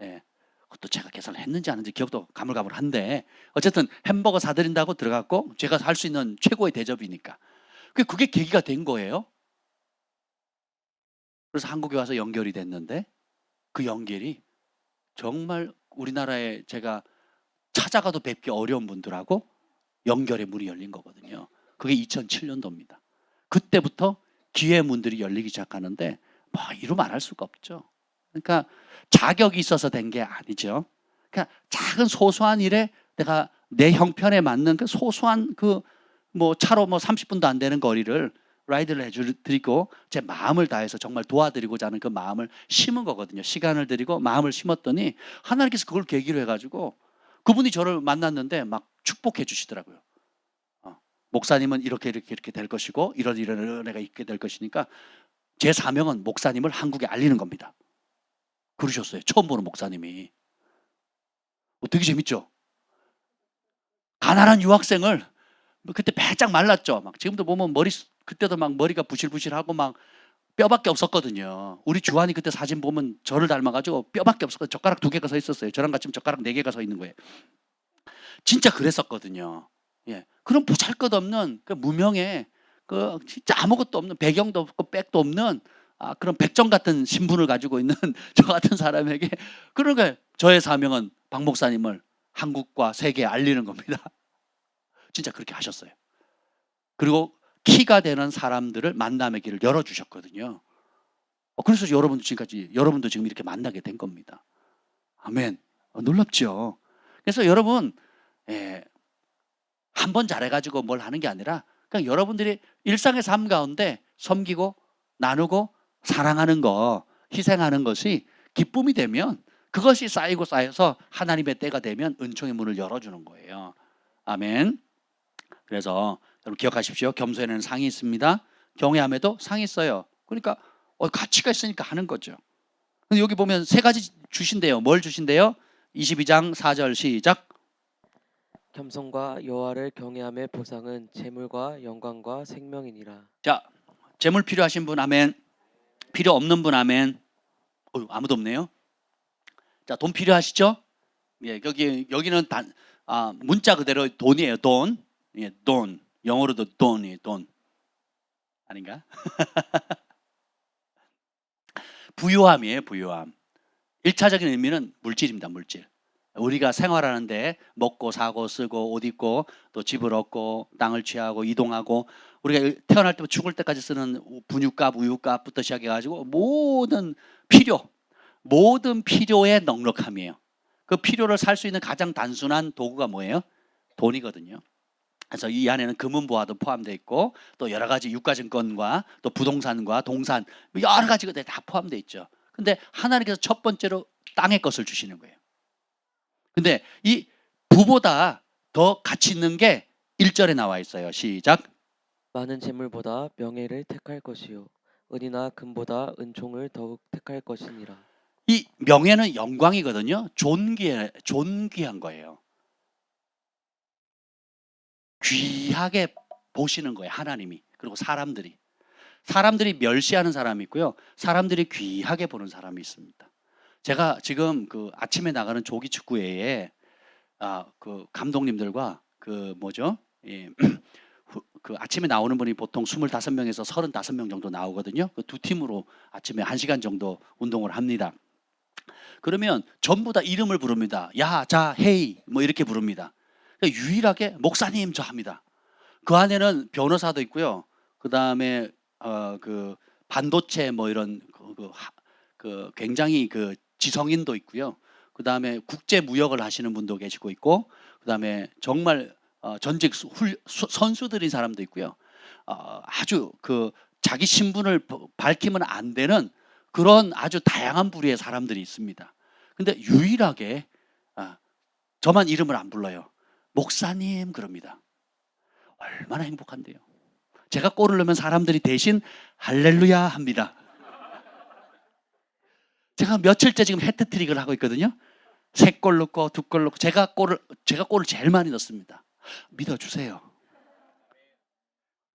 예. 그것도 제가 계산을 했는지 안 했는지 기억도 가물가물한데 어쨌든 햄버거 사드린다고 들어갔고 제가 할 수 있는 최고의 대접이니까 그게 계기가 된 거예요. 그래서 한국에 와서 연결이 됐는데 그 연결이 정말 우리나라에 제가 찾아가도 뵙기 어려운 분들하고 연결의 문이 열린 거거든요. 그게 2007년도입니다. 그때부터 기회 문들이 열리기 시작하는데 뭐 이루 말할 수가 없죠. 그러니까 자격이 있어서 된 게 아니죠. 그러니까 작은 소소한 일에 내가 내 형편에 맞는 그 소소한 그 뭐 차로 뭐 30분도 안 되는 거리를 라이드를 해드리고 제 마음을 다해서 정말 도와드리고자 하는 그 마음을 심은 거거든요. 시간을 드리고 마음을 심었더니 하나님께서 그걸 계기로 해가지고 그분이 저를 만났는데 막 축복해 주시더라고요. 목사님은 이렇게 될 것이고 이런 애가 있게 될 것이니까 제 사명은 목사님을 한국에 알리는 겁니다. 그러셨어요. 처음 보는 목사님이. 되게 재밌죠? 가난한 유학생을 그때 바짝 말랐죠. 막 지금도 보면 그때도 막 머리가 부실부실하고 막 뼈밖에 없었거든요. 우리 주한이 그때 사진 보면 저를 닮아가지고 뼈밖에 없었거든요. 젓가락 2개가 서 있었어요. 저랑 같이 젓가락 4개가 서 있는 거예요. 진짜 그랬었거든요. 예. 그런 보잘것없는 그 무명의 그 진짜 아무것도 없는 배경도 없고 백도 없는 그런 백정 같은 신분을 가지고 있는 저 같은 사람에게 그러니까 저의 사명은 박 목사님을 한국과 세계에 알리는 겁니다. 진짜 그렇게 하셨어요. 그리고 키가 되는 사람들을 만남의 길을 열어주셨거든요. 그래서 여러분도 지금 이렇게 만나게 된 겁니다. 아멘. 놀랍죠? 그래서 여러분, 한 번 잘해가지고 뭘 하는 게 아니라 그냥 여러분들이 일상의 삶 가운데 섬기고 나누고 사랑하는 거, 희생하는 것이 기쁨이 되면 그것이 쌓이고 쌓여서 하나님의 때가 되면 은총의 문을 열어주는 거예요. 아멘. 그래서 여러분 기억하십시오. 겸손에는 상이 있습니다. 경외함에도 상이 있어요. 그러니까 가치가 있으니까 하는 거죠. 근데 여기 보면 3가지 주신대요. 뭘 주신대요? 22장 4절 시작. 겸손과 여호와를 경외함의 보상은 재물과 영광과 생명이니라. 자, 재물 필요하신 분 아멘. 필요 없는 분 아멘. 아무도 없네요. 자, 돈 필요하시죠? 예, 여기는 문자 그대로 돈이에요. 돈. 예, 돈. 영어로도 돈이에요. 돈. 아닌가? 부요함이에요. 부요함. 1차적인 의미는 물질입니다. 물질. 우리가 생활하는데 먹고 사고 쓰고 옷 입고 또 집을 얻고 땅을 취하고 이동하고 우리가 태어날 때부터 죽을 때까지 쓰는 분유값, 우유값부터 시작해가지고 모든 필요의 넉넉함이에요. 그 필요를 살 수 있는 가장 단순한 도구가 뭐예요? 돈이거든요. 그래서 이 안에는 금은보화도 포함되어 있고 또 여러 가지 유가증권과 또 부동산과 동산 여러 가지 것들이 다 포함되어 있죠. 근데 하나님께서 첫 번째로 땅의 것을 주시는 거예요. 근데 이 부보다 더 가치 있는 게 1절에 나와 있어요. 시작. 많은 재물보다 명예를 택할 것이요 은이나 금보다 은총을 더욱 택할 것이니라. 이 명예는 영광이거든요. 존귀한 거예요. 귀하게 보시는 거예요. 하나님이. 그리고 사람들이 멸시하는 사람이 있고요. 사람들이 귀하게 보는 사람이 있습니다. 제가 지금 그 아침에 나가는 조기 축구회에 그 감독님들과 그 아침에 나오는 분이 보통 25명에서 35명 정도 나오거든요. 그 2팀으로 아침에 1시간 정도 운동을 합니다. 그러면 전부 다 이름을 부릅니다. 야, 자, 헤이 뭐 이렇게 부릅니다. 그러니까 유일하게 목사님 저 합니다. 그 안에는 변호사도 있고요. 그다음에 그 반도체 뭐 이런 그 굉장히 그 지성인도 있고요. 그다음에 국제 무역을 하시는 분도 계시고 있고 그다음에 정말 전직 선수들인 사람도 있고요. 아주 그 자기 신분을 밝히면 안 되는 그런 아주 다양한 부류의 사람들이 있습니다. 근데 유일하게 저만 이름을 안 불러요. 목사님 그럽니다. 얼마나 행복한데요. 제가 골을 넣으면 사람들이 대신 할렐루야 합니다. 제가 며칠째 지금 해트트릭을 하고 있거든요. 3골 넣고 2골 넣고 제가 골을 제일 많이 넣습니다. 믿어주세요.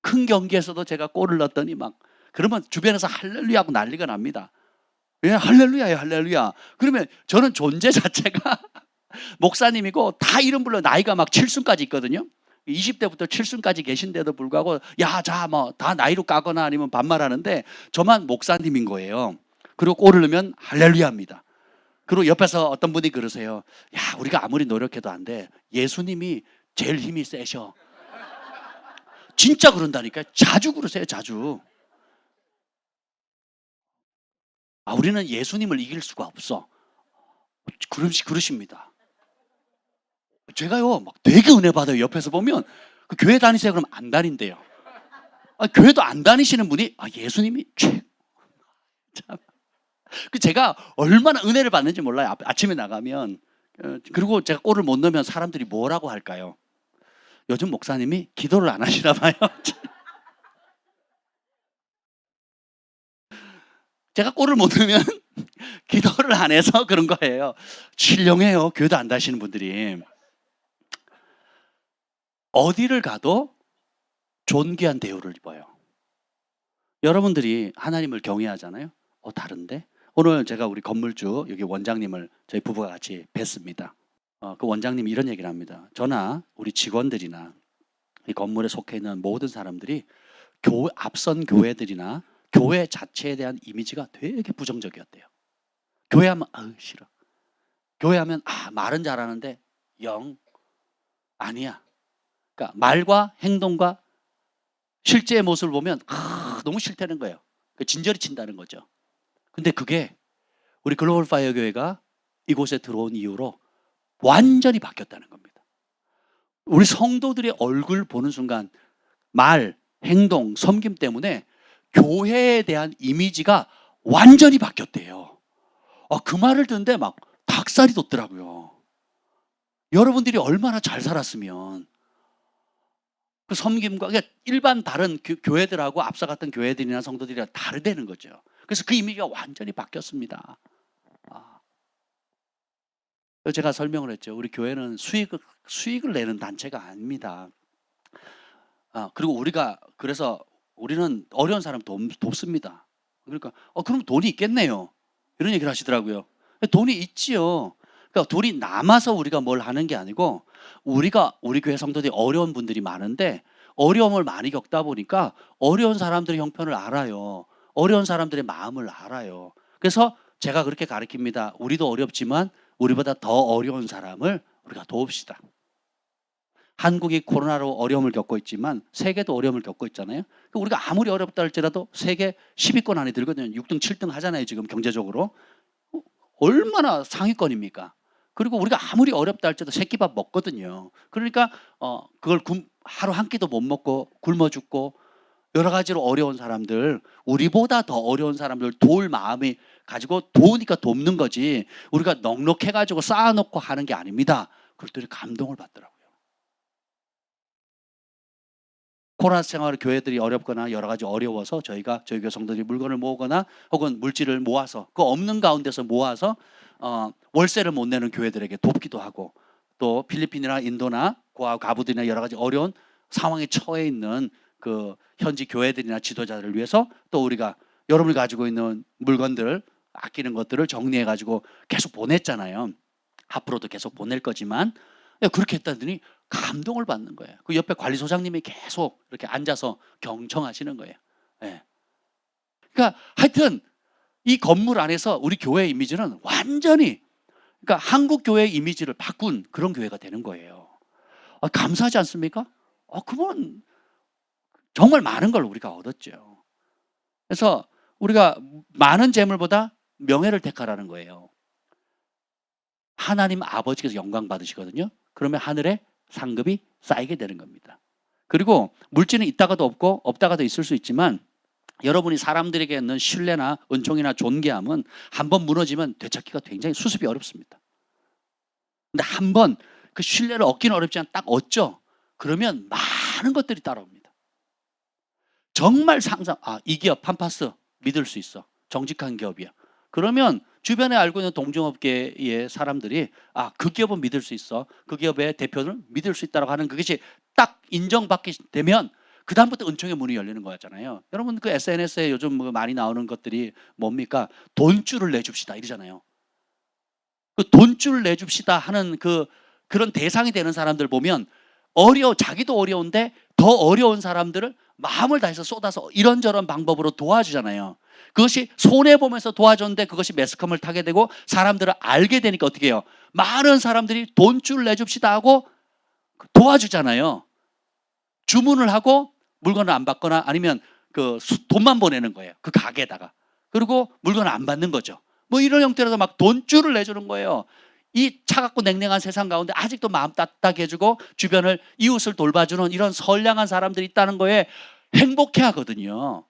큰 경기에서도 제가 골을 넣었더니 막 그러면 주변에서 할렐루야 하고 난리가 납니다. 예, 할렐루야예요, 할렐루야. 그러면 저는 존재 자체가 목사님이고 다 이름 불러 나이가 막 칠순까지 있거든요. 20대부터 칠순까지 계신데도 불구하고 야, 자, 뭐 다 나이로 까거나 아니면 반말하는데 저만 목사님인 거예요. 그리고 꼴을 넣으면 할렐루야입니다. 그리고 옆에서 어떤 분이 그러세요. 야, 우리가 아무리 노력해도 안 돼. 예수님이 제일 힘이 세셔. 진짜 그런다니까요. 자주 그러세요, 자주. 아, 우리는 예수님을 이길 수가 없어. 그러십니다. 제가요, 막 되게 은혜 받아요. 옆에서 보면 그 교회 다니세요? 그럼 안 다닌대요. 아, 교회도 안 다니시는 분이 예수님이 최. 참. 그 제가 얼마나 은혜를 받는지 몰라요. 아침에 나가면 그리고 제가 골을 못 넣으면 사람들이 뭐라고 할까요? 요즘 목사님이 기도를 안 하시나 봐요. 제가 골을 못 넣으면 기도를 안 해서 그런 거예요. 신령해요. 교회도 안 다니시는 분들이. 어디를 가도 존귀한 대우를 입어요. 여러분들이 하나님을 경외하잖아요. 다른데? 오늘 제가 우리 건물주 여기 원장님을 저희 부부가 같이 뵀습니다. 그 원장님이 이런 얘기를 합니다. 저나 우리 직원들이나 이 건물에 속해 있는 모든 사람들이 앞선 교회들이나 교회 자체에 대한 이미지가 되게 부정적이었대요. 교회하면 싫어. 교회하면 말은 잘하는데 영 아니야. 그러니까 말과 행동과 실제의 모습을 보면 너무 싫다는 거예요. 진저리 친다는 거죠. 근데 그게 우리 글로벌 파이어 교회가 이곳에 들어온 이후로 완전히 바뀌었다는 겁니다. 우리 성도들의 얼굴 보는 순간 말, 행동, 섬김 때문에 교회에 대한 이미지가 완전히 바뀌었대요. 그 말을 듣는데 막 닭살이 돋더라고요. 여러분들이 얼마나 잘 살았으면 그 섬김과 그러니까 일반 다른 교회들하고 앞서갔던 교회들이나 성도들이랑 다르다는 거죠. 그래서 그 이미지가 완전히 바뀌었습니다. 제가 설명을 했죠. 우리 교회는 수익을 내는 단체가 아닙니다. 그리고 그래서 우리는 어려운 사람 돕습니다. 그러니까 그럼 돈이 있겠네요. 이런 얘기를 하시더라고요. 돈이 있지요. 그러니까 돈이 남아서 우리가 뭘 하는 게 아니고 우리 교회 성도들이 어려운 분들이 많은데 어려움을 많이 겪다 보니까 어려운 사람들의 형편을 알아요. 어려운 사람들의 마음을 알아요. 그래서 제가 그렇게 가르칩니다. 우리도 어렵지만 우리보다 더 어려운 사람을 우리가 도웁시다. 한국이 코로나로 어려움을 겪고 있지만 세계도 어려움을 겪고 있잖아요. 우리가 아무리 어렵다 할지라도 세계 10위권 안에 들거든요. 6등, 7등 하잖아요. 지금 경제적으로. 얼마나 상위권입니까? 그리고 우리가 아무리 어렵다 할지라도 새끼밥 먹거든요. 그러니까 그걸 하루 한 끼도 못 먹고 굶어 죽고 여러 가지로 어려운 사람들, 우리보다 더 어려운 사람들 도울 마음이 가지고 도우니까 돕는 거지 우리가 넉넉해가지고 쌓아놓고 하는 게 아닙니다. 그랬더니 감동을 받더라고요. 코로나 생활 교회들이 어렵거나 여러 가지 어려워서 저희 교회 성도들이 물건을 모으거나 혹은 물질을 모아서 그 없는 가운데서 모아서 월세를 못 내는 교회들에게 돕기도 하고 또 필리핀이나 인도나 과부들이나 여러 가지 어려운 상황에 처해 있는 그 현지 교회들이나 지도자들을 위해서 또 우리가 여러분이 가지고 있는 물건들 아끼는 것들을 정리해 가지고 계속 보냈잖아요. 앞으로도 계속 보낼 거지만 그렇게 했다더니 감동을 받는 거예요. 그 옆에 관리소장님이 계속 이렇게 앉아서 경청하시는 거예요. 네. 그러니까 하여튼 이 건물 안에서 우리 교회 이미지는 완전히 그러니까 한국 교회의 이미지를 바꾼 그런 교회가 되는 거예요. 감사하지 않습니까? 그건 정말 많은 걸 우리가 얻었죠. 그래서 우리가 많은 재물보다 명예를 택하라는 거예요. 하나님 아버지께서 영광 받으시거든요. 그러면 하늘에 상급이 쌓이게 되는 겁니다. 그리고 물질은 있다가도 없고 없다가도 있을 수 있지만 여러분이 사람들에게 있는 신뢰나 은총이나 존귀함은 한번 무너지면 되찾기가 굉장히 수습이 어렵습니다. 근데 한번 그 신뢰를 얻기는 어렵지만 딱 얻죠. 그러면 많은 것들이 따라옵니다. 정말 이 기업 판파스 믿을 수 있어. 정직한 기업이야. 그러면 주변에 알고 있는 동종업계의 사람들이 그 기업은 믿을 수 있어. 그 기업의 대표는 믿을 수 있다고 하는 그것이 딱 인정받게 되면 그 다음부터 은총의 문이 열리는 거였잖아요. 여러분 그 SNS에 요즘 뭐 많이 나오는 것들이 뭡니까? 돈줄을 내줍시다 이러잖아요. 그 돈줄 내줍시다 하는 그런 대상이 되는 사람들 보면 자기도 어려운데 더 어려운 사람들을 마음을 다해서 쏟아서 이런저런 방법으로 도와주잖아요. 그것이 손해보면서 도와줬는데 그것이 매스컴을 타게 되고 사람들을 알게 되니까 어떻게 해요? 많은 사람들이 돈줄 내줍시다 하고 도와주잖아요. 주문을 하고 물건을 안 받거나 아니면 돈만 보내는 거예요. 그 가게에다가. 그리고 물건을 안 받는 거죠. 뭐 이런 형태로서 막 돈줄을 내주는 거예요. 이 차갑고 냉랭한 세상 가운데 아직도 마음 따뜻하게 해주고 주변을 이웃을 돌봐주는 이런 선량한 사람들이 있다는 거에 행복해 하거든요.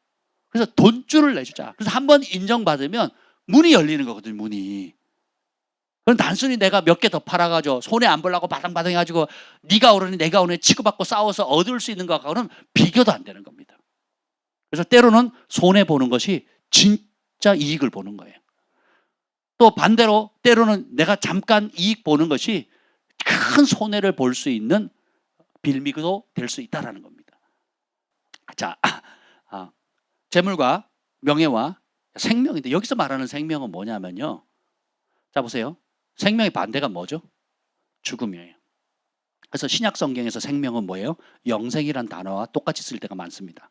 그래서 돈줄을 내주자. 그래서 한번 인정받으면 문이 열리는 거거든요. 문이. 그럼 단순히 내가 몇 개 더 팔아가지고 손해 안 보려고 바당바당 해가지고 네가 오르니 내가 오르니 치고받고 싸워서 얻을 수 있는 것하고는 비교도 안 되는 겁니다. 그래서 때로는 손해 보는 것이 진짜 이익을 보는 거예요. 또 반대로 때로는 내가 잠깐 이익 보는 것이 큰 손해를 볼 수 있는 빌미도 될 수 있다는 겁니다. 자, 재물과 명예와 생명인데 여기서 말하는 생명은 뭐냐면요. 자 보세요. 생명의 반대가 뭐죠? 죽음이에요. 그래서 신약 성경에서 생명은 뭐예요? 영생이란 단어와 똑같이 쓸 때가 많습니다.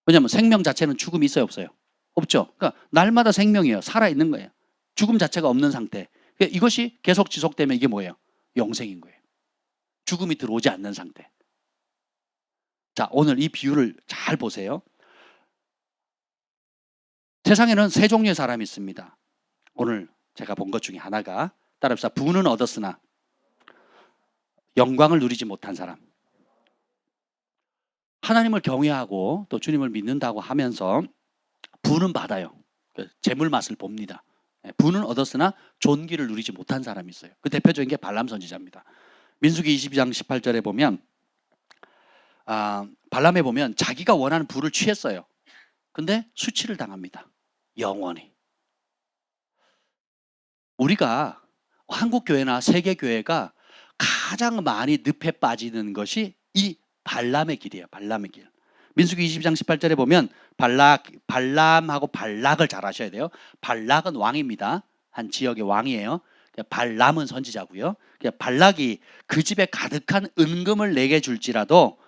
왜냐하면 생명 자체는 죽음이 있어요, 없어요? 없죠. 그러니까 날마다 생명이에요. 살아있는 거예요. 죽음 자체가 없는 상태. 그러니까 이것이 계속 지속되면 이게 뭐예요? 영생인 거예요. 죽음이 들어오지 않는 상태. 자, 오늘 이 비유를 잘 보세요. 세상에는 세 종류의 사람이 있습니다. 오늘 제가 본 것 중에 하나가 따라합시다. 부는 얻었으나 영광을 누리지 못한 사람. 하나님을 경외하고 또 주님을 믿는다고 하면서 부는 받아요. 재물 맛을 봅니다. 부는 얻었으나 존귀를 누리지 못한 사람이 있어요. 그 대표적인 게 발람 선지자입니다. 민수기 22장 18절에 보면 발람에 보면 자기가 원하는 부를 취했어요. 근데 수치를 당합니다. 영원히. 우리가 한국교회나 세계교회가 가장 많이 늪에 빠지는 것이 이 발람의 길이에요. 발람의 길. 민수기 22장 18절에 보면 발람하고 발락을 잘 아셔야 돼요. 발락은 왕입니다. 한 지역의 왕이에요. 발람은 선지자고요. 발락이 그 집에 가득한 은금을 내게 줄지라도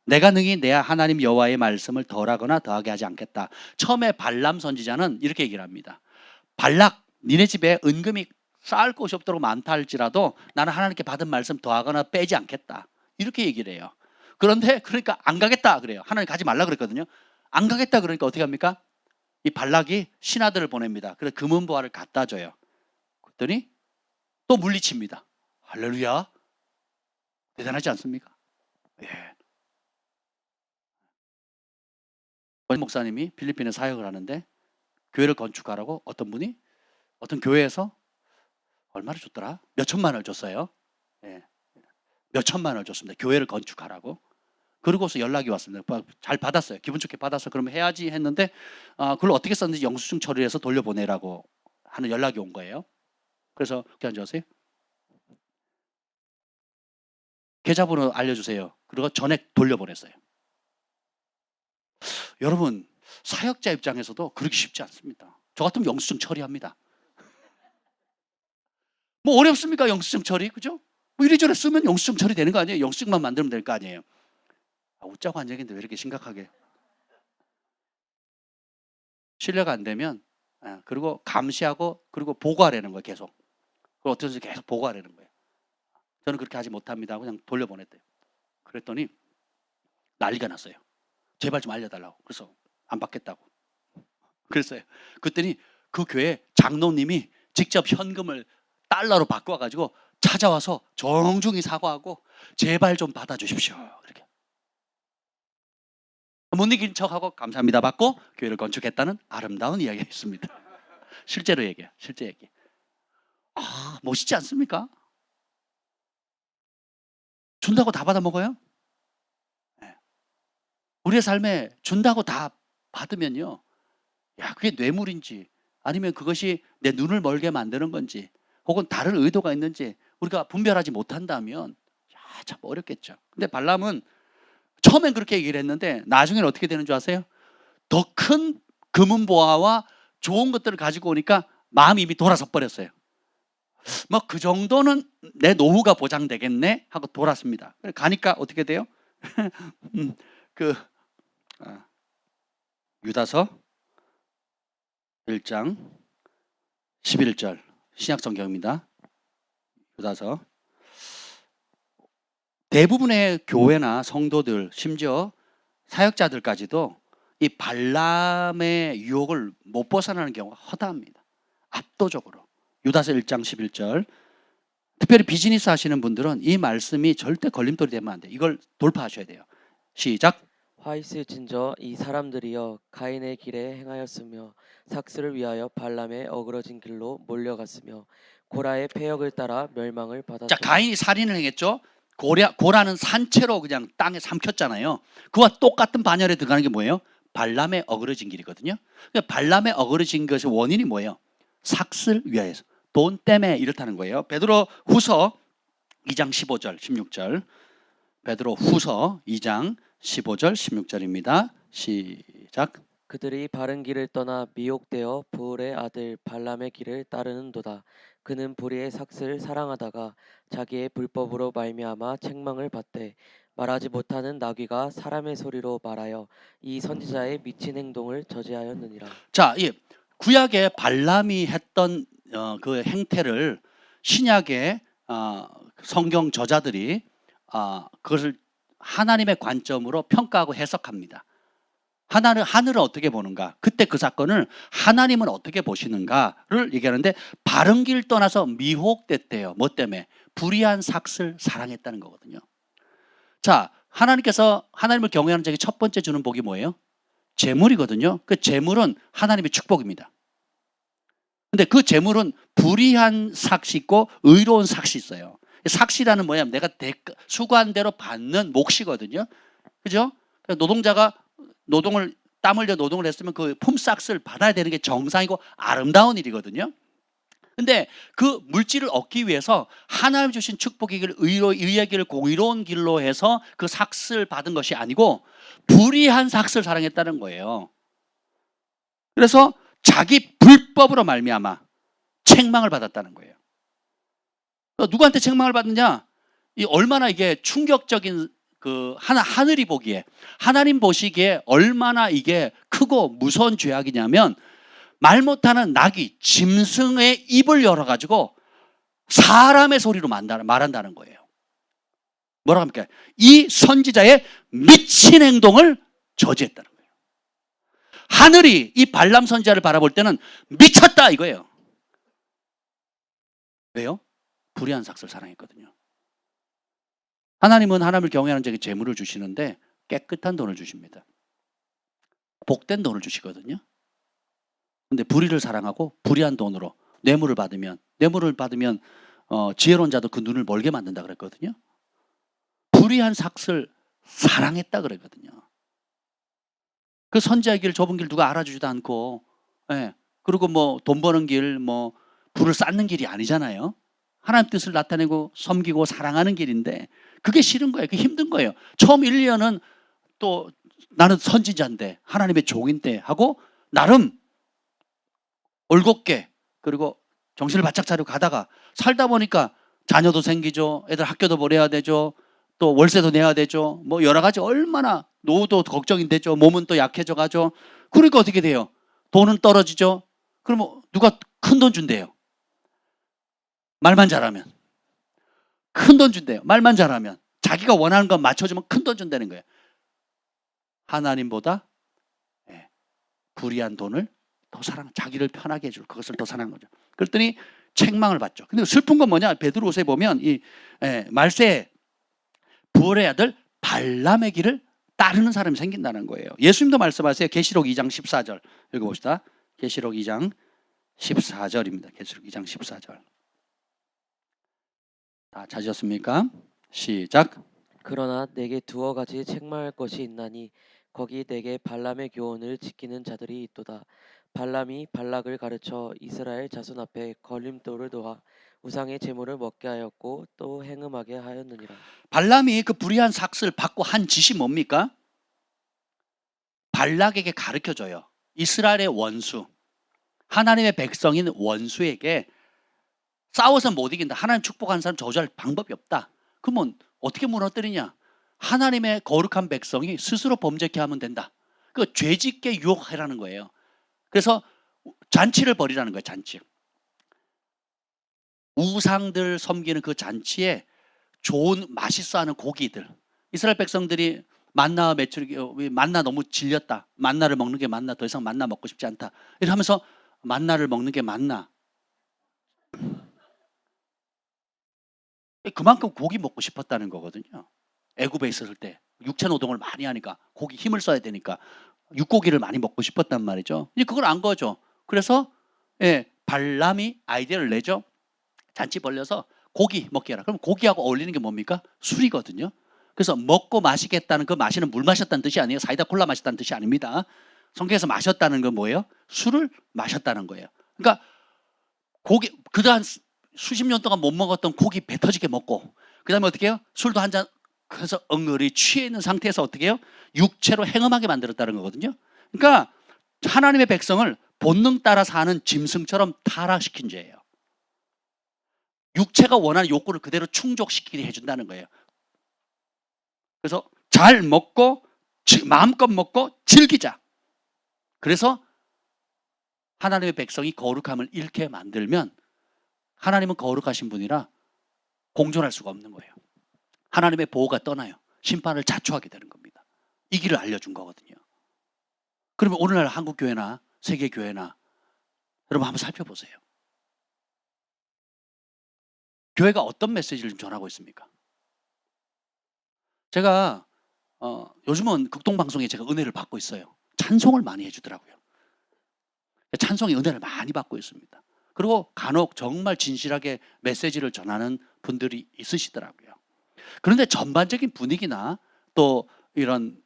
내가 능히 내 하나님 여호와의 말씀을 덜하거나 더하게 하지 않겠다. 처음에 발람 선지자는 이렇게 얘기를 합니다. 발락, 니네 집에 은금이 쌓을 곳이 없도록 많다 할지라도 나는 하나님께 받은 말씀 더하거나 빼지 않겠다. 이렇게 얘기를 해요. 그런데 그러니까 안 가겠다 그래요. 하나님 가지 말라 그랬거든요. 안 가겠다 그러니까 어떻게 합니까? 이 발락이 신하들을 보냅니다. 그래서 금은보화를 갖다 줘요. 그랬더니 또 물리칩니다. 할렐루야. 대단하지 않습니까? 예. 어느 목사님이 필리핀에 사역을 하는데 교회를 건축하라고 어떤 교회에서 얼마를 줬더라? 몇 천만 원을 줬어요. 예. 몇 천만 원을 줬습니다. 교회를 건축하라고. 그러고서 연락이 왔습니다. 잘 받았어요. 기분 좋게 받아서 그러면 해야지 했는데 그걸 어떻게 썼는지 영수증 처리해서 돌려보내라고 하는 연락이 온 거예요. 그래서 어떻게 한지 아세요? 계좌번호 알려주세요. 그리고 전액 돌려보냈어요. 여러분 사역자 입장에서도 그렇게 쉽지 않습니다. 저 같으면 영수증 처리합니다. 뭐 어렵습니까? 영수증 처리, 그죠? 뭐 이리저리 쓰면 영수증 처리되는 거 아니에요? 영수증만 만들면 될 거 아니에요? 웃자고 한 얘기인데 왜 이렇게 심각하게? 신뢰가 안 되면 그리고 감시하고 그리고 보고하라는 거예요. 계속. 그걸 어떻게든지 계속 보고하라는 거예요. 저는 그렇게 하지 못합니다. 그냥 돌려보냈대요. 그랬더니 난리가 났어요. 제발 좀 알려달라고. 그래서 안 받겠다고. 그랬어요. 그랬더니 그 교회 장로님이 직접 현금을 달러로 바꿔가지고 찾아와서 정중히 사과하고 제발 좀 받아주십시오. 이렇게. 못 이긴 척하고 감사합니다 받고 교회를 건축했다는 아름다운 이야기가 있습니다. 실제로 얘기해요. 실제 얘기. 멋있지 않습니까? 준다고 다 받아먹어요? 네. 우리의 삶에 준다고 다 받으면요. 야, 그게 뇌물인지 아니면 그것이 내 눈을 멀게 만드는 건지 혹은 다른 의도가 있는지 우리가 분별하지 못한다면 참 어렵겠죠. 근데 발람은 처음엔 그렇게 얘기를 했는데 나중에는 어떻게 되는 줄 아세요? 더 큰 금은보화와 좋은 것들을 가지고 오니까 마음이 이미 돌아서 버렸어요. 뭐 그 정도는 내 노후가 보장되겠네 하고 돌았습니다. 가니까 어떻게 돼요? 그 유다서 1장 11절 신약성경입니다. 유다서. 대부분의 교회나 성도들 심지어 사역자들까지도 이 발람의 유혹을 못 벗어나는 경우가 허다합니다. 압도적으로. 유다서 1장 11절. 특별히 비즈니스 하시는 분들은 이 말씀이 절대 걸림돌이 되면 안 돼요. 이걸 돌파하셔야 돼요. 시작. 화 있을진저 이 사람들이여 가인의 길에 행하였으며 삭스를 위하여 발람의 어그러진 길로 몰려갔으며 고라의 패역을 따라 멸망을 자, 받았도다. 가인이 살인을 행했죠. 고라는 산채로 그냥 땅에 삼켰잖아요. 그와 똑같은 반열에 들어가는 게 뭐예요? 발람의 어그러진 길이거든요. 그러니까 발람의 어그러진 것의 원인이 뭐예요? 삭스를 위하여서. 돈 때문에 이렇다는 거예요. 베드로 후서 2장 15절 16절. 베드로 후서 2장 15절 16절입니다. 시작. 그들이 바른 길을 떠나 미혹되어 부울의 아들 발람의 길을 따르는도다. 그는 불의의 삭스를 사랑하다가 자기의 불법으로 말미암아 책망을 받되 말하지 못하는 나귀가 사람의 소리로 말하여 이 선지자의 미친 행동을 저지하였느니라. 자, 이 구약의 발람이 했던 그 행태를 신약의 성경 저자들이 그것을 하나님의 관점으로 평가하고 해석합니다. 하늘을 어떻게 보는가? 그때 그 사건을 하나님은 어떻게 보시는가를 얘기하는데 바른 길 떠나서 미혹됐대요. 뭐 때문에? 불의한 삭스를 사랑했다는 거거든요. 자, 하나님께서 하나님을 경외하는 자에게 첫 번째 주는 복이 뭐예요? 재물이거든요. 그 재물은 하나님의 축복입니다. 근데 그 재물은 불의한 삭시 있고 의로운 삭시 있어요. 삭시라는 뭐냐면 내가 수고한 대로 받는 몫이거든요. 그죠? 노동자가 땀 흘려 노동을 했으면 그 품삯을 받아야 되는 게 정상이고 아름다운 일이거든요. 근데 그 물질을 얻기 위해서 하나님 주신 축복의 길, 의의 길, 공의로운 길로 해서 그 삭스를 받은 것이 아니고 불의한 삭스를 사랑했다는 거예요. 그래서 자기 불법으로 말미암아 책망을 받았다는 거예요. 누구한테 책망을 받느냐? 얼마나 이게 충격적인 하늘이 보기에, 하나님 보시기에 얼마나 이게 크고 무서운 죄악이냐면 말 못하는 나귀, 짐승의 입을 열어가지고 사람의 소리로 말한다는 거예요. 뭐라고 합니까? 이 선지자의 미친 행동을 저지했다는 거예요. 하늘이 이 발람 선지자를 바라볼 때는 미쳤다 이거예요. 왜요? 불의한 삭스를 사랑했거든요. 하나님은 하나님을 경외하는 자에게 재물을 주시는데 깨끗한 돈을 주십니다. 복된 돈을 주시거든요. 근데 불의를 사랑하고 불의한 돈으로 뇌물을 받으면 지혜로운 자도 그 눈을 멀게 만든다 그랬거든요. 불의한 삭스를 사랑했다 그랬거든요. 그 선지자의 길, 좁은 길 누가 알아주지도 않고, 그리고 뭐 돈 버는 길, 뭐 불을 쌓는 길이 아니잖아요. 하나님 뜻을 나타내고 섬기고 사랑하는 길인데 그게 싫은 거예요. 그게 힘든 거예요. 처음 1, 2년은 또 나는 선지자인데 하나님의 종인데 하고 나름 올곧게 그리고 정신을 바짝 차리고 가다가 살다 보니까 자녀도 생기죠. 애들 학교도 보내야 되죠. 또 월세도 내야 되죠. 뭐 여러 가지 얼마나 노후도 걱정이 되죠. 몸은 또 약해져 가죠. 그러니까 어떻게 돼요? 돈은 떨어지죠. 그러면 누가 큰 돈 준대요. 말만 잘하면. 큰 돈 준대요. 말만 잘하면. 자기가 원하는 건 맞춰주면 큰 돈 준다는 거예요. 하나님보다 불의한 돈을 더 자기를 편하게 해줄 그것을 더 사랑한 거죠. 그랬더니 책망을 받죠. 근데 슬픈 건 뭐냐? 베드로후서에 보면 이 말세에 부올의 아들 발람의 길을 따르는 사람이 생긴다는 거예요. 예수님도 말씀하세요. 계시록 2장 14절 읽어봅시다. 계시록 2장 14절입니다. 계시록 2장 14절. 다 찾으셨습니까? 시작. 그러나 내게 두어 가지 책망할 것이 있나니 거기 내게 발람의 교훈을 지키는 자들이 있도다. 발람이 발락을 가르쳐 이스라엘 자손 앞에 걸림돌을 놓아 우상의 제물을 먹게 하였고 또 행음하게 하였느니라. 발람이 그 불의한 삭슬 받고 한 짓이 뭡니까? 발락에게 가르쳐줘요. 이스라엘의 원수, 하나님의 백성인 원수에게 싸워서 못 이긴다. 하나님 축복하는 사람 저주할 방법이 없다. 그러면 어떻게 무너뜨리냐? 하나님의 거룩한 백성이 스스로 범죄케 하면 된다. 그 죄짓게 유혹하라는 거예요. 그래서 잔치를 벌이라는 거예요. 잔치. 우상들 섬기는 그 잔치에 좋은 맛있어하는 고기들. 이스라엘 백성들이 만나와 메추리 만나 너무 질렸다. 만나를 먹는 게 만나, 더 이상 만나 먹고 싶지 않다. 이러면서 만나를 먹는 게 만나. 그만큼 고기 먹고 싶었다는 거거든요. 애굽에 있었을 때 육체 노동을 많이 하니까 고기 힘을 써야 되니까 육고기를 많이 먹고 싶었단 말이죠. 이제 그걸 안 거죠. 그래서 발람이 아이디어를 내죠. 잔치 벌려서 고기 먹게 하라. 그럼 고기하고 어울리는 게 뭡니까? 술이거든요. 그래서 먹고 마시겠다는 그 마시는 물 마셨다는 뜻이 아니에요. 사이다 콜라 마셨다는 뜻이 아닙니다. 성경에서 마셨다는 건 뭐예요? 술을 마셨다는 거예요. 그러니까 고기 그동안 수십 년 동안 못 먹었던 고기 배 터지게 먹고 그다음에 어떻게 해요? 술도 한 잔 그래서 엉거리 취해 있는 상태에서 어떻게 해요? 육체로 행음하게 만들었다는 거거든요. 그러니까 하나님의 백성을 본능 따라 사는 짐승처럼 타락시킨 죄예요. 육체가 원하는 욕구를 그대로 충족시키게 해준다는 거예요. 그래서 잘 먹고 마음껏 먹고 즐기자. 그래서 하나님의 백성이 거룩함을 잃게 만들면 하나님은 거룩하신 분이라 공존할 수가 없는 거예요. 하나님의 보호가 떠나요. 심판을 자초하게 되는 겁니다. 이 길을 알려준 거거든요. 그러면 오늘날 한국교회나 세계교회나 여러분 한번 살펴보세요. 교회가 어떤 메시지를 전하고 있습니까? 제가 요즘은 극동방송에 제가 은혜를 받고 있어요. 찬송을 많이 해주더라고요. 찬송의 은혜를 많이 받고 있습니다. 그리고 간혹 정말 진실하게 메시지를 전하는 분들이 있으시더라고요. 그런데 전반적인 분위기나 또 이런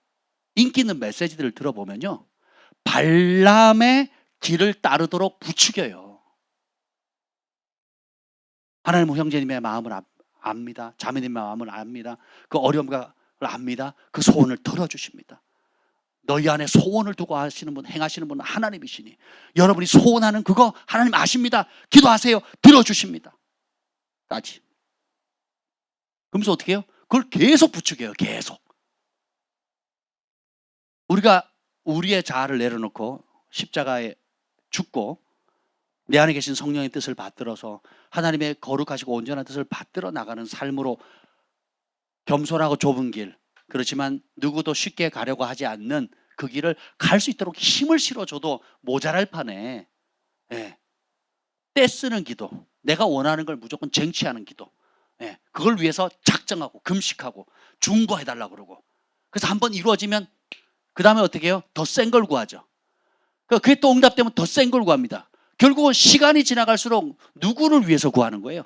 인기 있는 메시지들을 들어보면요. 발람의 길을 따르도록 부추겨요. 하나님은 형제님의 마음을 압니다. 자매님의 마음을 압니다. 그 어려움을 압니다. 그 소원을 들어주십니다. 너희 안에 소원을 두고 하시는 분, 행하시는 분은 하나님이시니 여러분이 소원하는 그거 하나님 아십니다. 기도하세요. 들어주십니다. 까지. 그러면서 어떻게 해요? 그걸 계속 부추겨요. 계속. 우리가 우리의 자아를 내려놓고 십자가에 죽고 내 안에 계신 성령의 뜻을 받들어서 하나님의 거룩하시고 온전한 뜻을 받들어 나가는 삶으로 겸손하고 좁은 길, 그렇지만 누구도 쉽게 가려고 하지 않는 그 길을 갈 수 있도록 힘을 실어줘도 모자랄 판에 떼쓰는 기도, 내가 원하는 걸 무조건 쟁취하는 기도, 그걸 위해서 작정하고 금식하고 중보해달라고 그러고, 그래서 한번 이루어지면 그 다음에 어떻게 해요? 더 센 걸 구하죠. 그게 또 응답되면 더 센 걸 구합니다. 결국은 시간이 지나갈수록 누구를 위해서 구하는 거예요?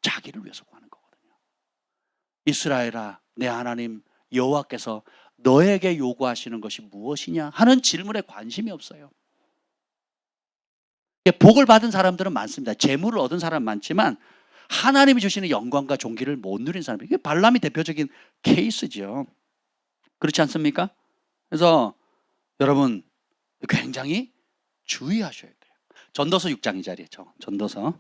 자기를 위해서 구하는 거거든요. 이스라엘아, 내 하나님 여호와께서 너에게 요구하시는 것이 무엇이냐 하는 질문에 관심이 없어요. 복을 받은 사람들은 많습니다. 재물을 얻은 사람은 많지만 하나님이 주시는 영광과 존귀를 못 누린 사람, 이게 발람이 대표적인 케이스죠. 그렇지 않습니까? 그래서 여러분 굉장히 주의하셔야 돼요. 전도서 6장 이 자리죠. 전도서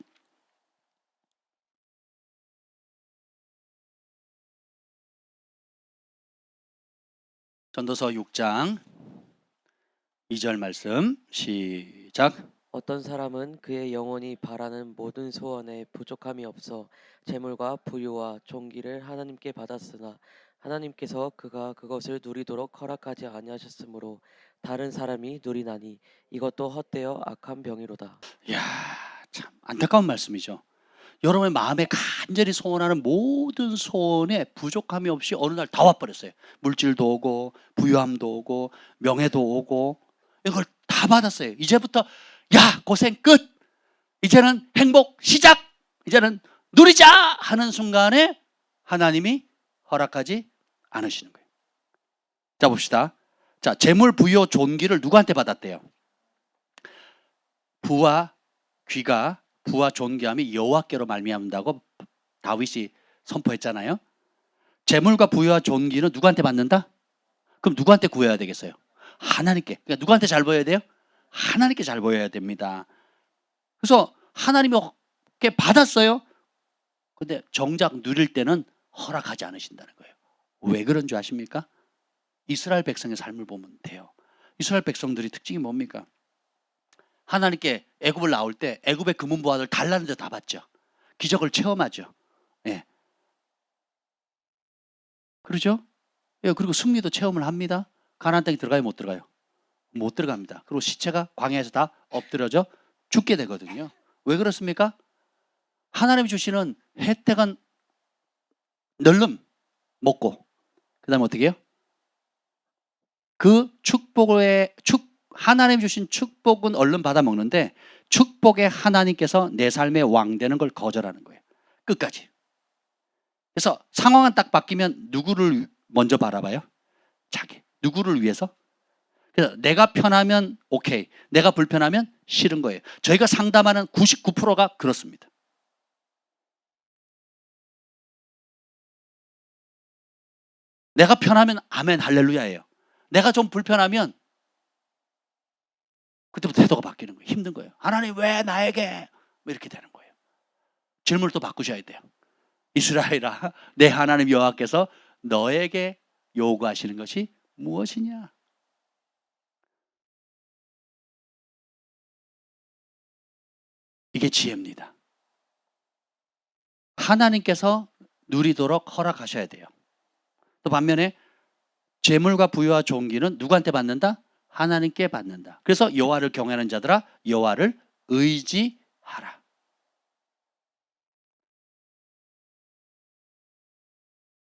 6장 2절 말씀 시작. 어떤 사람은 그의 영혼이 바라는 모든 소원에 부족함이 없어 재물과 부유와 존귀를 하나님께 받았으나 하나님께서 그가 그것을 누리도록 허락하지 아니하셨으므로 다른 사람이 누리나니 이것도 헛되어 악한 병이로다. 이야, 참 안타까운 말씀이죠. 여러분의 마음에 간절히 소원하는 모든 소원에 부족함이 없이 어느 날 다 와버렸어요. 물질도 오고 부유함도 오고 명예도 오고 이걸 다 받았어요. 이제부터 야 고생 끝, 이제는 행복 시작, 이제는 누리자 하는 순간에 하나님이 허락하지 않으시는 거예요. 자 봅시다. 자, 재물 부유 존귀를 누구한테 받았대요? 부와 귀가 부와 존귀함이 여호와께로 말미암는다고 다윗이 선포했잖아요. 재물과 부와 존귀는 누구한테 받는다? 그럼 누구한테 구해야 되겠어요? 하나님께. 그러니까 누구한테 잘 보여야 돼요? 하나님께 잘 보여야 됩니다. 그래서 하나님께 받았어요. 근데 정작 누릴 때는 허락하지 않으신다는 거예요. 왜 그런 줄 아십니까? 이스라엘 백성의 삶을 보면 돼요. 이스라엘 백성들이 특징이 뭡니까? 하나님께 애굽을 나올 때 애굽의 금은보화를 달라는 데 다 받죠. 기적을 체험하죠. 예. 그러죠? 예, 그리고 승리도 체험을 합니다. 가나안 땅에 들어가요, 못 들어가요? 못 들어갑니다. 그리고 시체가 광야에서 다 엎드려져 죽게 되거든요. 왜 그렇습니까? 하나님이 주시는 혜택은 널름 먹고, 그 다음에 어떻게 해요? 그 하나님 주신 축복은 얼른 받아 먹는데 축복의 하나님께서 내 삶의 왕 되는 걸 거절하는 거예요. 끝까지. 그래서 상황은 딱 바뀌면 누구를 먼저 바라봐요? 자기. 누구를 위해서? 그래서 내가 편하면 오케이, 내가 불편하면 싫은 거예요. 저희가 상담하는 99%가 그렇습니다. 내가 편하면 아멘 할렐루야예요. 내가 좀 불편하면 그때부터 태도가 바뀌는 거예요. 힘든 거예요. 하나님 왜 나에게? 이렇게 되는 거예요. 질문을 또 바꾸셔야 돼요. 이스라엘아, 내 하나님 여호와께서 너에게 요구하시는 것이 무엇이냐? 이게 지혜입니다. 하나님께서 누리도록 허락하셔야 돼요. 또 반면에 재물과 부유와 존귀는 누구한테 받는다? 하나님께 받는다. 그래서 여호와를 경외하는 자들아 여호와를 의지하라.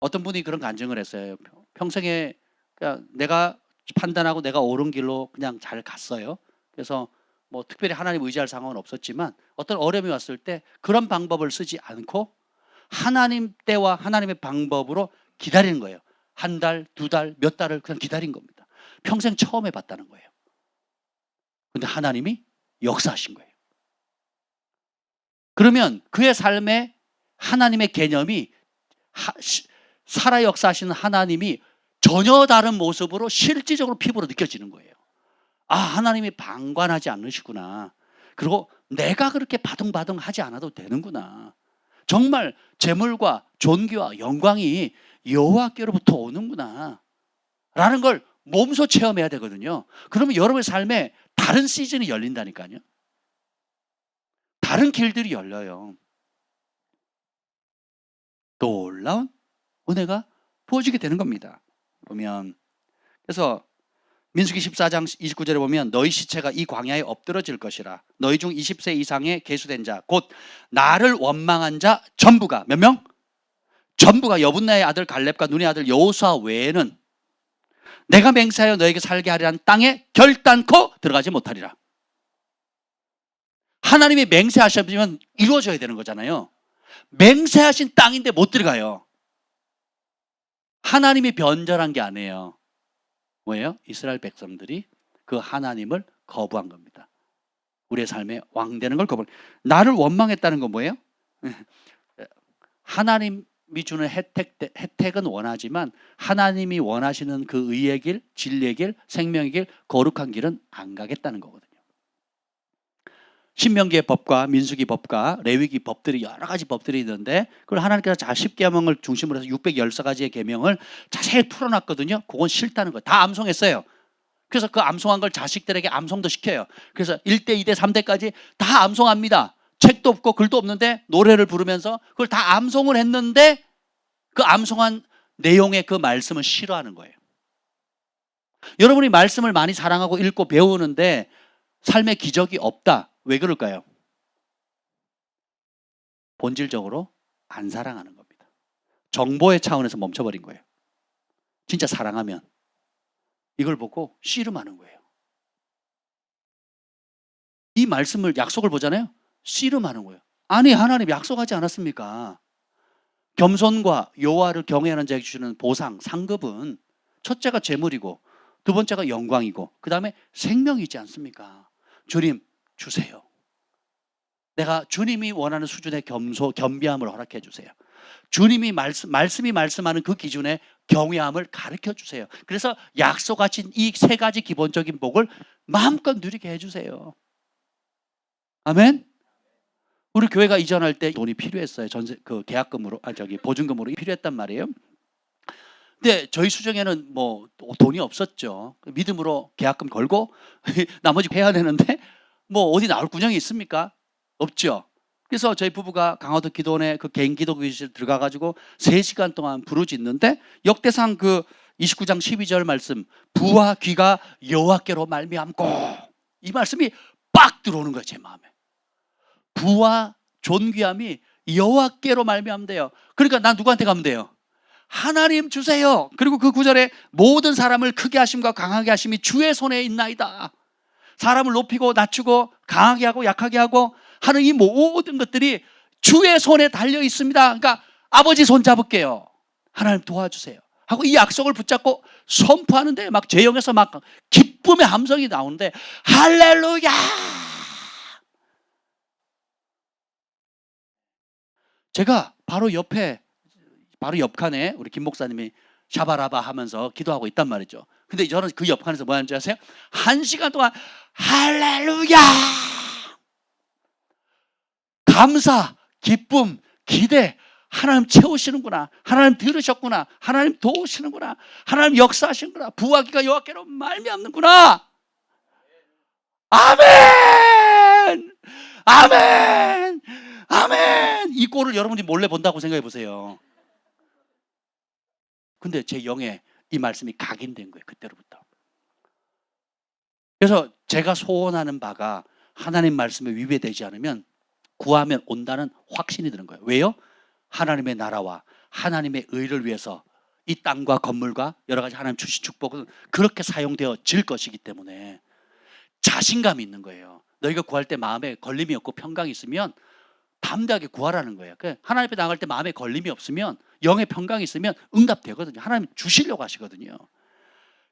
어떤 분이 그런 간증을 했어요. 평생에 그냥 내가 판단하고 내가 옳은 길로 그냥 잘 갔어요. 그래서 뭐 특별히 하나님 의지할 상황은 없었지만 어떤 어려움이 왔을 때 그런 방법을 쓰지 않고 하나님 때와 하나님의 방법으로 기다리는 거예요. 한 달, 두 달, 몇 달을 그냥 기다린 겁니다. 평생 처음 해봤다는 거예요. 근데 하나님이 역사하신 거예요. 그러면 그의 삶에 하나님의 개념이 살아 역사하시는 하나님이 전혀 다른 모습으로 실질적으로 피부로 느껴지는 거예요. 아, 하나님이 방관하지 않으시구나. 그리고 내가 그렇게 바둥바둥 하지 않아도 되는구나. 정말 재물과 존귀와 영광이 여호와께로부터 오는구나 라는 걸 몸소 체험해야 되거든요. 그러면 여러분의 삶에 다른 시즌이 열린다니까요. 다른 길들이 열려요. 놀라운 은혜가 부어지게 되는 겁니다. 보면 그래서 민수기 14장 29절에 보면 너희 시체가 이 광야에 엎드러질 것이라. 너희 중 20세 이상의 계수된 자 곧 나를 원망한 자 전부가 몇 명? 전부가 여분나의 아들 갈렙과 눈의 아들 여호수아 외에는 내가 맹세하여 너에게 살게 하리라는 땅에 결단코 들어가지 못하리라. 하나님이 맹세하시면 이루어져야 되는 거잖아요. 맹세하신 땅인데 못 들어가요. 하나님이 변절한 게 아니에요. 뭐예요? 이스라엘 백성들이 그 하나님을 거부한 겁니다. 우리의 삶에 왕 되는 걸 거부. 나를 원망했다는 건 뭐예요? 하나님이 주는 혜택은 원하지만 하나님이 원하시는 그 의의 길, 진리의 길, 생명의 길, 거룩한 길은 안 가겠다는 거거든요. 신명기의 법과 민수기 법과 레위기 법들이 여러 가지 법들이 있는데 그걸 하나님께서 10계명을 중심으로 해서 614가지의 계명을 자세히 풀어놨거든요. 그건 싫다는 거예요. 다 암송했어요. 그래서 그 암송한 걸 자식들에게 암송도 시켜요. 그래서 1대, 2대, 3대까지 다 암송합니다. 책도 없고 글도 없는데 노래를 부르면서 그걸 다 암송을 했는데 그 암송한 내용의 그 말씀을 싫어하는 거예요. 여러분이 말씀을 많이 사랑하고 읽고 배우는데 삶의 기적이 없다. 왜 그럴까요? 본질적으로 안 사랑하는 겁니다. 정보의 차원에서 멈춰버린 거예요. 진짜 사랑하면 이걸 보고 씨름하는 거예요. 이 말씀을 약속을 보잖아요. 씨름하는 거예요. 아니 하나님 약속하지 않았습니까? 겸손과 여호와를 경외하는 자에게 주시는 보상, 상급은 첫째가 재물이고 두 번째가 영광이고 그 다음에 생명이지 않습니까? 주님 주세요. 내가 주님이 원하는 수준의 겸비함을 허락해 주세요. 주님이 말씀이 말씀하는 그 기준의 경외함을 가르쳐 주세요. 그래서 약속하신 이 세 가지 기본적인 복을 마음껏 누리게 해주세요. 아멘. 우리 교회가 이전할 때 돈이 필요했어요. 계약금으로, 보증금으로 필요했단 말이에요. 근데 저희 수정에는 뭐 돈이 없었죠. 믿음으로 계약금 걸고 나머지 해야 되는데 뭐 어디 나올 군형이 있습니까? 없죠. 그래서 저희 부부가 강화도 기도원에 그 개인 기도교실 들어가가지고 3시간 동안 부르짖는데 역대상 그 29장 12절 말씀, 부와 귀가 여호와께로 말미암고, 이 말씀이 빡 들어오는 거예요, 제 마음에. 부와 존귀함이 여호와께로 말미암대요. 그러니까 난 누구한테 가면 돼요? 하나님 주세요. 그리고 그 구절에 모든 사람을 크게 하심과 강하게 하심이 주의 손에 있나이다. 사람을 높이고 낮추고 강하게 하고 약하게 하고 하는 이 모든 것들이 주의 손에 달려 있습니다. 그러니까 아버지 손 잡을게요. 하나님 도와주세요. 하고 이 약속을 붙잡고 선포하는데 막 제 영에서 막 기쁨의 함성이 나오는데 할렐루야! 제가 바로 옆 칸에 우리 김 목사님이 샤바라바 하면서 기도하고 있단 말이죠. 근데 저는 그 옆 칸에서 뭐 하는지 아세요? 1시간 동안 할렐루야! 감사, 기쁨, 기대. 하나님 채우시는구나. 하나님 들으셨구나. 하나님 도우시는구나. 하나님 역사하시는구나. 부와 귀가 여호와께로 말미암는구나. 아멘! 아멘! 아멘! 이 꼴을 여러분이 몰래 본다고 생각해 보세요. 근데 제 영에 이 말씀이 각인된 거예요, 그때로부터. 그래서 제가 소원하는 바가 하나님 말씀에 위배되지 않으면 구하면 온다는 확신이 드는 거예요. 왜요? 하나님의 나라와 하나님의 의를 위해서 이 땅과 건물과 여러 가지 하나님 주신 축복은 그렇게 사용되어질 것이기 때문에 자신감이 있는 거예요. 너희가 구할 때 마음에 걸림이 없고 평강이 있으면 담대하게 구하라는 거예요. 하나님 앞에 나갈 때 마음에 걸림이 없으면, 영의 평강이 있으면 응답되거든요. 하나님 주시려고 하시거든요.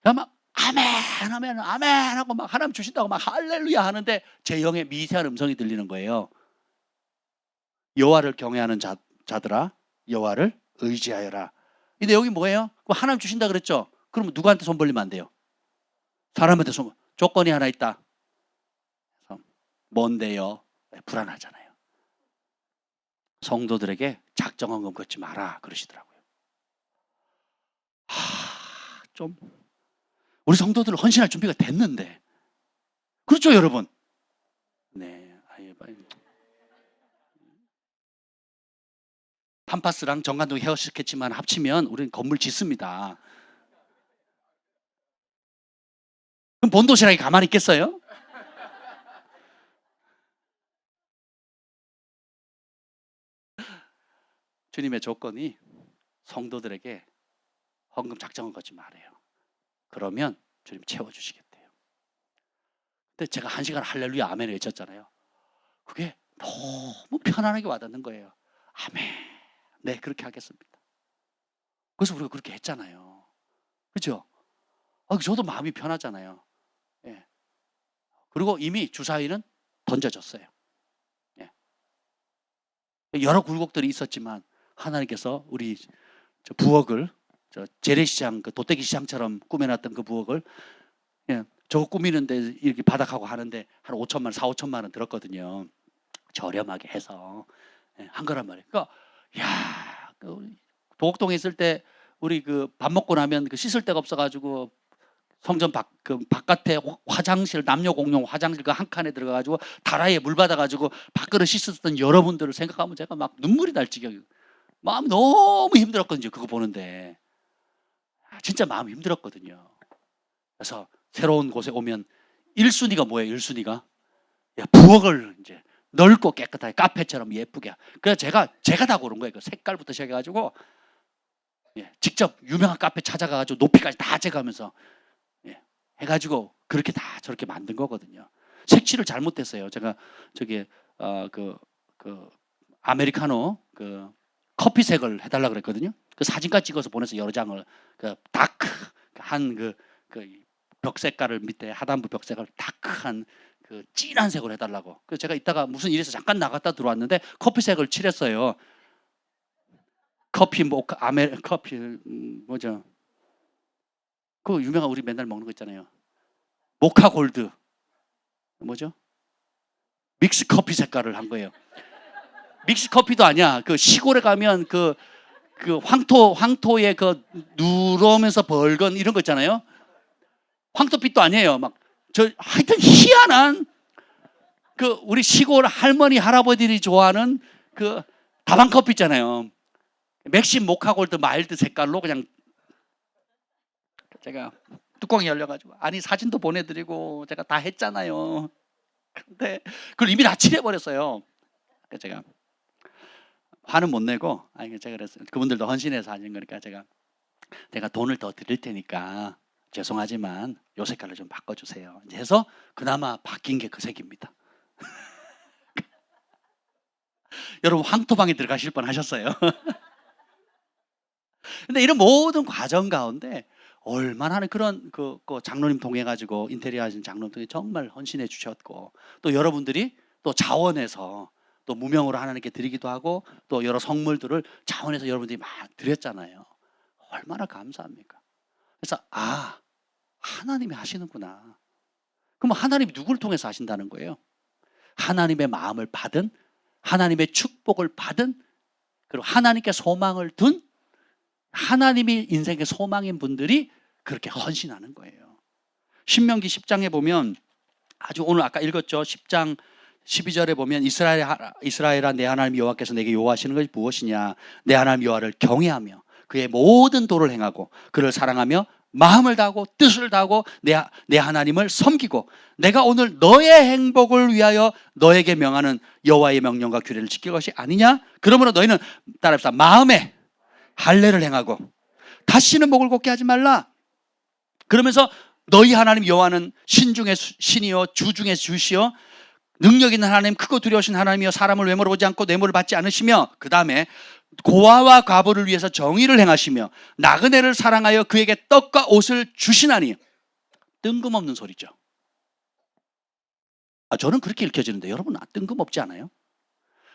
막 아멘 아멘 아멘 하고 막 하나님 주신다고 막 할렐루야 하는데 제 영의 미세한 음성이 들리는 거예요. 여호와를 경외하는 자들아, 여호와를 의지하여라. 근데 여기 뭐예요? 하나님 주신다 그랬죠? 그러면 누구한테 손 벌리면 안 돼요? 사람한테 조건이 하나 있다. 뭔데요? 불안하잖아요. 성도들에게 작정헌금 걷지 마라 그러시더라고요. 좀 우리 성도들 헌신할 준비가 됐는데, 그렇죠 여러분? 네. 팜파스랑 정관동 헤어스케치만 합치면 우리는 건물 짓습니다. 그럼 본도시락이 가만히 있겠어요? 주님의 조건이 성도들에게 헌금 작정을 걷지 말아요. 그러면 주님 채워주시겠대요. 근데 제가 1시간 할렐루야 아멘을 외쳤잖아요. 그게 너무 편안하게 와닿는 거예요. 아멘. 네, 그렇게 하겠습니다. 그래서 우리가 그렇게 했잖아요. 그렇죠? 저도 마음이 편하잖아요. 예. 그리고 이미 주사위는 던져졌어요. 예. 여러 굴곡들이 있었지만 하나님께서 우리 부엌을 재래시장, 도떼기 시장처럼 꾸며놨던 그 부엌을, 예, 저거 꾸미는데 이렇게 바닥하고 하는데 한 5천만 원, 4,5천만 원 들었거든요. 저렴하게 해서 한 거란 말이에요. 그러니까 야, 도곡동에 있을 때 우리 그 밥 먹고 나면 그 씻을 데가 없어가지고 성전 바깥에 화장실, 남녀 공용 화장실 그 한 칸에 들어가가지고 다라이에 물 받아가지고 밥그릇 씻었던 여러분들을 생각하면 제가 막 눈물이 날 지경이에요. 마음 너무 힘들었거든요. 그거 보는데 진짜 마음 힘들었거든요. 그래서 새로운 곳에 오면 1순위가 뭐예요? 1순위가 부엌을 이제 넓고 깨끗하게 카페처럼 예쁘게. 그래서 제가 다 고른 거예요. 그 색깔부터 시작해가지고, 예, 직접 유명한 카페 찾아가가지고 높이까지 다 재가면서, 예, 해가지고 그렇게 다 저렇게 만든 거거든요. 색칠을 잘못했어요. 제가 저기 그 아메리카노 그 커피색을 해달라 그랬거든요. 그 사진까지 찍어서 보내서 여러 장을 그 다크한 그 벽 색깔을 밑에 하단부 벽 색깔 다크한 그 그 진한 색으로 해달라고. 그래서 제가 이따가 무슨 일에서 잠깐 나갔다 들어왔는데 커피색을 칠했어요. 커피 커피 뭐죠? 그 유명한 우리 맨날 먹는 거 있잖아요. 모카 골드 뭐죠? 믹스 커피 색깔을 한 거예요. 믹스 커피도 아니야. 그 시골에 가면 그 황토에 그 누르면서 벌건 이런 거 있잖아요. 황토빛도 아니에요. 막 하여튼 희한한 그 우리 시골 할머니 할아버지들이 좋아하는 그 다방 커피 있잖아요. 맥심 모카 골드 마일드 색깔로 그냥 제가 뚜껑이 열려가지고 아니 사진도 보내드리고 제가 다 했잖아요. 근데 그걸 이미 다 칠해버렸어요. 제가 화는 못 내고 아니 제가 그랬어요. 그분들도 헌신해서 하는 거니까 제가 돈을 더 드릴 테니까 죄송하지만 요 색깔로 좀 바꿔주세요. 이제 해서 그나마 바뀐 게 그 색입니다. 여러분 황토방에 들어가실 뻔 하셨어요. 근데 이런 모든 과정 가운데 얼마나 그런 그 장로님 통해 가지고 인테리어 하신 장로님 통해 정말 헌신해 주셨고 또 여러분들이 또 자원해서 또 무명으로 하나님께 드리기도 하고 또 여러 성물들을 자원해서 여러분들이 막 드렸잖아요. 얼마나 감사합니까? 그래서 하나님이 하시는구나. 그럼 하나님이 누구를 통해서 하신다는 거예요? 하나님의 마음을 받은 하나님의 축복을 받은 그리고 하나님께 소망을 둔 하나님이 인생의 소망인 분들이 그렇게 헌신하는 거예요. 신명기 10장에 보면 아주 오늘 아까 읽었죠. 10장 12절에 보면 이스라엘아 내 하나님 여호와께서 내게 요하시는 것이 무엇이냐 내 하나님 여호와를 경외하며 그의 모든 도를 행하고 그를 사랑하며 마음을 다하고 뜻을 다하고 내 하나님을 섬기고 내가 오늘 너의 행복을 위하여 너에게 명하는 여호와의 명령과 규례를 지킬 것이 아니냐. 그러므로 너희는 따라합시다. 마음에 할례를 행하고 다시는 목을 곱게 하지 말라. 그러면서 너희 하나님 여호와는 신 중에 신이요 주 중에 주시요 능력 있는 하나님 크고 두려우신 하나님이여 사람을 외모로 보지 않고 뇌물을 받지 않으시며 그 다음에 고아와 과부를 위해서 정의를 행하시며 나그네를 사랑하여 그에게 떡과 옷을 주시나니. 뜬금없는 소리죠. 저는 그렇게 읽혀지는데 여러분 뜬금없지 않아요?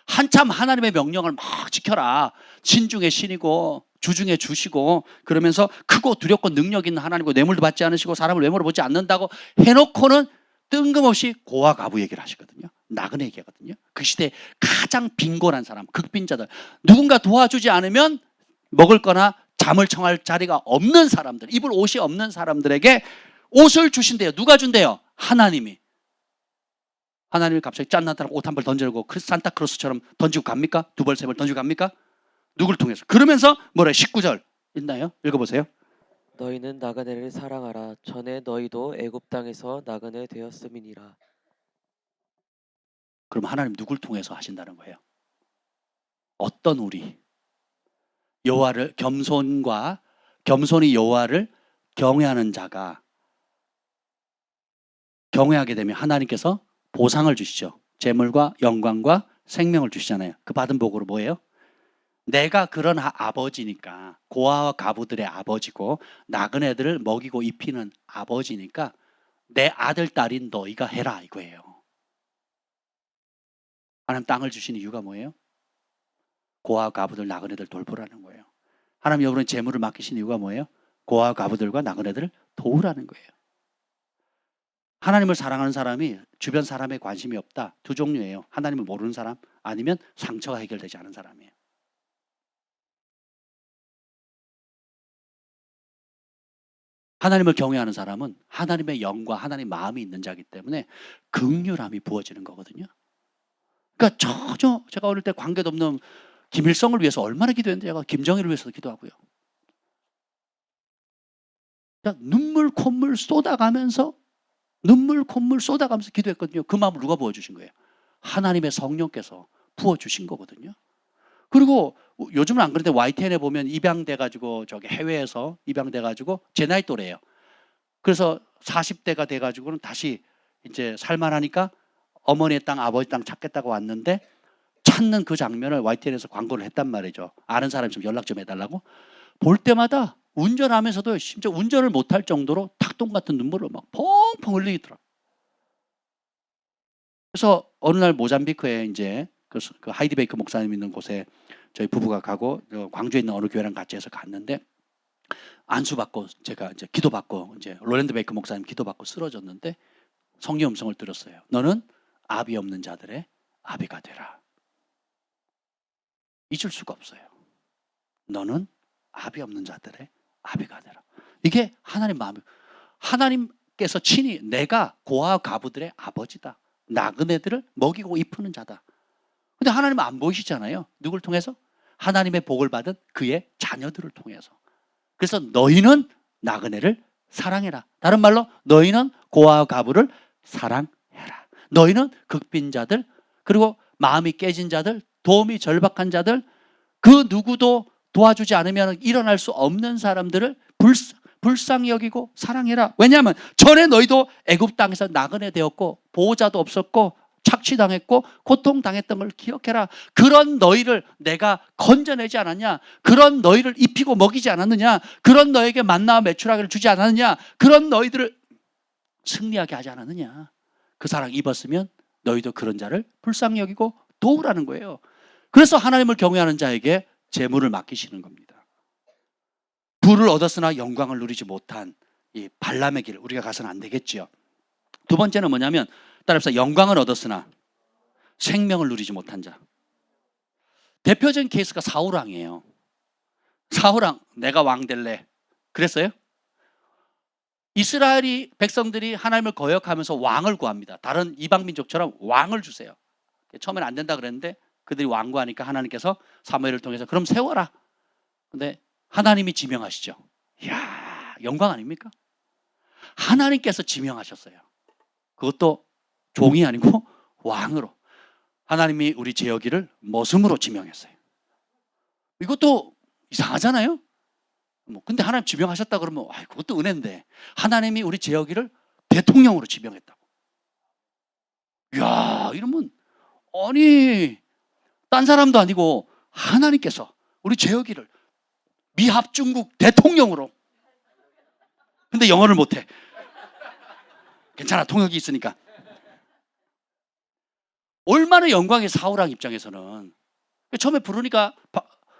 한참 하나님의 명령을 막 지켜라. 신 중에 신이고 주 중에 주시고 그러면서 크고 두렵고 능력 있는 하나님이고 뇌물도 받지 않으시고 사람을 외모로 보지 않는다고 해놓고는 뜬금없이 고아 과부 얘기를 하시거든요. 나그네 얘기하거든요. 그 시대에 가장 빈곤한 사람, 극빈자들, 누군가 도와주지 않으면 먹을 거나 잠을 청할 자리가 없는 사람들, 입을 옷이 없는 사람들에게 옷을 주신대요. 누가 준대요? 하나님이. 하나님이 갑자기 짠 나타나고 옷 한 벌 던지고 산타크로스처럼 던지고 갑니까? 두 벌, 세 벌 던지고 갑니까? 누굴 통해서? 그러면서 뭐래? 19절 있나요? 읽어보세요. 너희는 나그네를 사랑하라. 전에 너희도 애굽 땅에서 나그네 되었음이니라. 그럼 하나님 누굴 통해서 하신다는 거예요? 어떤 우리 여호와를 겸손히 여호와를 경외하는 자가 경외하게 되면 하나님께서 보상을 주시죠. 재물과 영광과 생명을 주시잖아요. 그 받은 복으로 뭐예요? 내가 그런 아버지니까 고아와 과부들의 아버지고 나그네들을 먹이고 입히는 아버지니까 내 아들 딸인 너희가 해라 이거예요. 하나님 땅을 주신 이유가 뭐예요? 고아와 과부들 나그네들 돌보라는 거예요. 하나님 여러분 재물을 맡기신 이유가 뭐예요? 고아와 과부들과 나그네들을 도우라는 거예요. 하나님을 사랑하는 사람이 주변 사람에 관심이 없다. 두 종류예요. 하나님을 모르는 사람 아니면 상처가 해결되지 않은 사람이에요. 하나님을 경외하는 사람은 하나님의 영과 하나님의 마음이 있는 자이기 때문에 긍휼함이 부어지는 거거든요. 그러니까 전혀 제가 어릴 때 관계도 없는 김일성을 위해서 얼마나 기도했는데 제가 김정일을 위해서도 기도하고요. 눈물 콧물 쏟아가면서 기도했거든요. 그 마음을 누가 부어주신 거예요? 하나님의 성령께서 부어주신 거거든요. 그리고 요즘은 안 그런데 YTN에 보면 입양돼가지고 저기 해외에서 입양돼가지고 제 나이 또래예요. 그래서 40대가 돼가지고는 다시 이제 살만하니까 어머니의 땅, 아버지 땅 찾겠다고 왔는데 찾는 그 장면을 YTN에서 광고를 했단 말이죠. 아는 사람 좀 연락 좀 해달라고. 볼 때마다 운전하면서도 심지어 운전을 못할 정도로 닭똥 같은 눈물을 막 펑펑 흘리더라. 그래서 어느 날 모잠비크에 이제 그 하이디 베이커 목사님 있는 곳에 저희 부부가 가고 광주에 있는 어느 교회랑 같이 해서 갔는데 안수받고 제가 이제 기도받고 이제 로랜드 베이커 목사님 기도받고 쓰러졌는데 성령 음성을 들었어요. 너는 아비 없는 자들의 아비가 되라. 잊을 수가 없어요. 너는 아비 없는 자들의 아비가 되라. 이게 하나님 마음이, 하나님께서 친히 내가 고아 가부들의 아버지다. 나그네들을 먹이고 이푸는 자다. 근데 하나님은 안 보이시잖아요. 누굴 통해서? 하나님의 복을 받은 그의 자녀들을 통해서. 그래서 너희는 나그네를 사랑해라. 다른 말로 너희는 고아 가부를 사랑해라. 너희는 극빈자들, 그리고 마음이 깨진 자들, 도움이 절박한 자들, 그 누구도 도와주지 않으면 일어날 수 없는 사람들을 불쌍히 여기고 사랑해라. 왜냐하면 전에 너희도 애굽 땅에서 나그네 되었고 보호자도 없었고 착취당했고 고통당했던 걸 기억해라. 그런 너희를 내가 건져내지 않았냐? 그런 너희를 입히고 먹이지 않았느냐? 그런 너에게 만나와 메추라기를 주지 않았느냐? 그런 너희들을 승리하게 하지 않았느냐? 그 사랑 입었으면 너희도 그런 자를 불쌍히 여기고 도우라는 거예요. 그래서 하나님을 경외하는 자에게 재물을 맡기시는 겁니다. 부를 얻었으나 영광을 누리지 못한 이 발람의 길, 우리가 가서는 안 되겠지요. 두 번째는 뭐냐면 따라서 영광을 얻었으나 생명을 누리지 못한 자. 대표적인 케이스가 사울왕이에요. 사울왕, 내가 왕 될래 그랬어요? 이스라엘이 백성들이 하나님을 거역하면서 왕을 구합니다. 다른 이방 민족처럼 왕을 주세요. 처음에는 안 된다 그랬는데 그들이 왕구하니까 하나님께서 사무엘을 통해서 그럼 세워라. 근데 하나님이 지명하시죠. 이야, 영광 아닙니까? 하나님께서 지명하셨어요. 그것도 종이 아니고 왕으로. 하나님이 우리 제어기를 머슴으로 지명했어요. 이것도 이상하잖아요. 근데 하나님 지명하셨다 그러면 그것도 은혜인데 하나님이 우리 제어기를 대통령으로 지명했다고. 이야, 이러면 아니 딴 사람도 아니고 하나님께서 우리 제어기를 미합중국 대통령으로. 근데 영어를 못해. 괜찮아, 통역이 있으니까. 얼마나 영광의 사울왕 입장에서는. 처음에 부르니까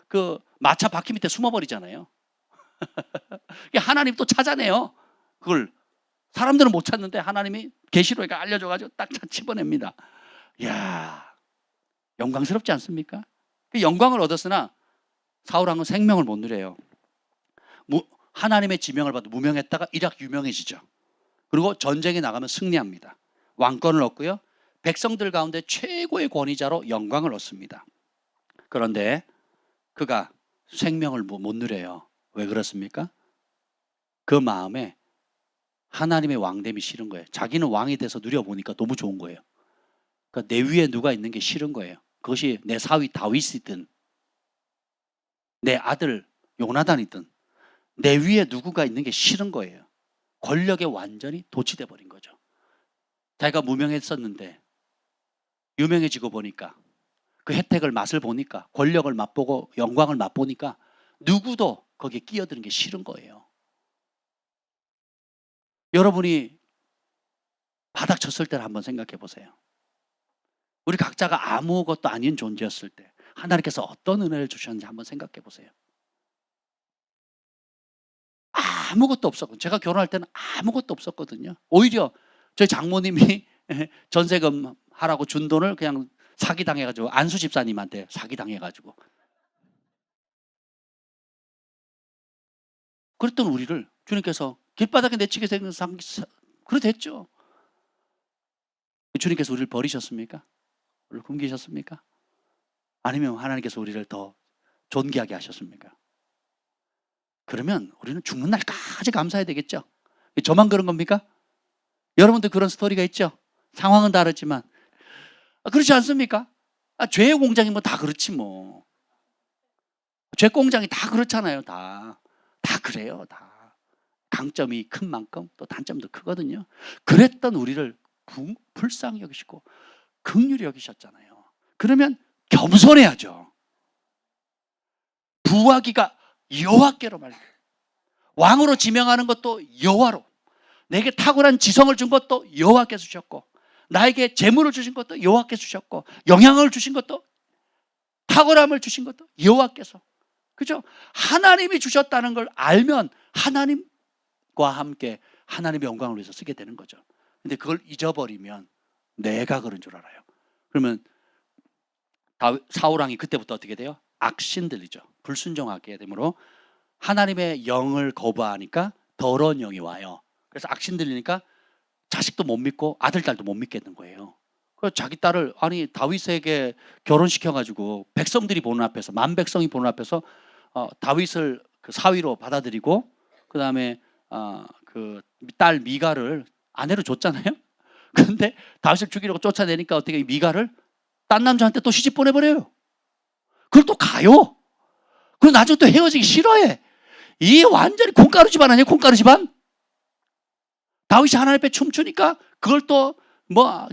그 마차 바퀴 밑에 숨어버리잖아요. 하나님 또 찾아내요. 그걸 사람들은 못 찾는데 하나님이 계시록에 알려줘가지고 딱 집어냅니다. 이야, 영광스럽지 않습니까? 영광을 얻었으나 사울왕은 생명을 못 누려요. 하나님의 지명을 받아 무명했다가 일약 유명해지죠. 그리고 전쟁에 나가면 승리합니다. 왕권을 얻고요. 백성들 가운데 최고의 권위자로 영광을 얻습니다. 그런데 그가 생명을 못 누려요. 왜 그렇습니까? 그 마음에 하나님의 왕됨이 싫은 거예요. 자기는 왕이 돼서 누려보니까 너무 좋은 거예요. 그러니까 내 위에 누가 있는 게 싫은 거예요. 그것이 내 사위 다윗이든 내 아들 요나단이든 내 위에 누구가 있는 게 싫은 거예요. 권력에 완전히 도취돼 버린 거죠. 자기가 무명했었는데 유명해지고 보니까 그 혜택을 맛을 보니까 권력을 맛보고 영광을 맛보니까 누구도 거기에 끼어드는 게 싫은 거예요. 여러분이 바닥 쳤을 때를 한번 생각해 보세요. 우리 각자가 아무것도 아닌 존재였을 때 하나님께서 어떤 은혜를 주셨는지 한번 생각해 보세요. 아무것도 없었고, 제가 결혼할 때는 아무것도 없었거든요. 오히려 저희 장모님이 전세금 하라고 준 돈을 그냥 사기당해가지고 안수 집사님한테 사기당해가지고 그랬던 우리를 주님께서 길바닥에 내치게 생긴 그래 됐죠. 주님께서 우리를 버리셨습니까? 우리를 굶기셨습니까? 아니면 하나님께서 우리를 더 존귀하게 하셨습니까? 그러면 우리는 죽는 날까지 감사해야 되겠죠. 저만 그런 겁니까? 여러분도 그런 스토리가 있죠. 상황은 다르지만 그렇지 않습니까? 죄의 공장이 뭐 다 그렇지 뭐. 죄 공장이 다 그렇잖아요. 다 그래요. 다 강점이 큰 만큼 또 단점도 크거든요. 그랬던 우리를 불쌍히 여기시고 긍휼히 여기셨잖아요. 그러면 겸손해야죠. 부하기가 여호와께로 말이에요. 왕으로 지명하는 것도 여호와로, 내게 탁월한 지성을 준 것도 여호와께서 주셨고, 나에게 재물을 주신 것도 여호와께서 주셨고, 영향을 주신 것도, 탁월함을 주신 것도 여호와께서, 그죠? 하나님이 주셨다는 걸 알면 하나님과 함께 하나님의 영광을 위해서 쓰게 되는 거죠. 근데 그걸 잊어버리면 내가 그런 줄 알아요. 그러면 사울 왕이 그때부터 어떻게 돼요? 악신들이죠. 불순종하게 되므로 하나님의 영을 거부하니까 더러운 영이 와요. 그래서 악신들이니까 자식도 못 믿고 아들, 딸도 못 믿겠는 거예요. 그래서 자기 딸을 다윗에게 결혼시켜가지고 백성들이 보는 앞에서, 만 백성이 보는 앞에서 다윗을 그 사위로 받아들이고, 그 다음에 그 딸 미가를 아내로 줬잖아요. 그런데 다윗을 죽이려고 쫓아내니까 어떻게 미가를 딴 남자한테 또 시집 보내버려요. 그걸 또 가요. 그리고 나중에 또 헤어지기 싫어해. 이 완전히 콩가루 집안 아니에요? 콩가루 집안? 다윗이 하나님 앞에 춤추니까 그걸 또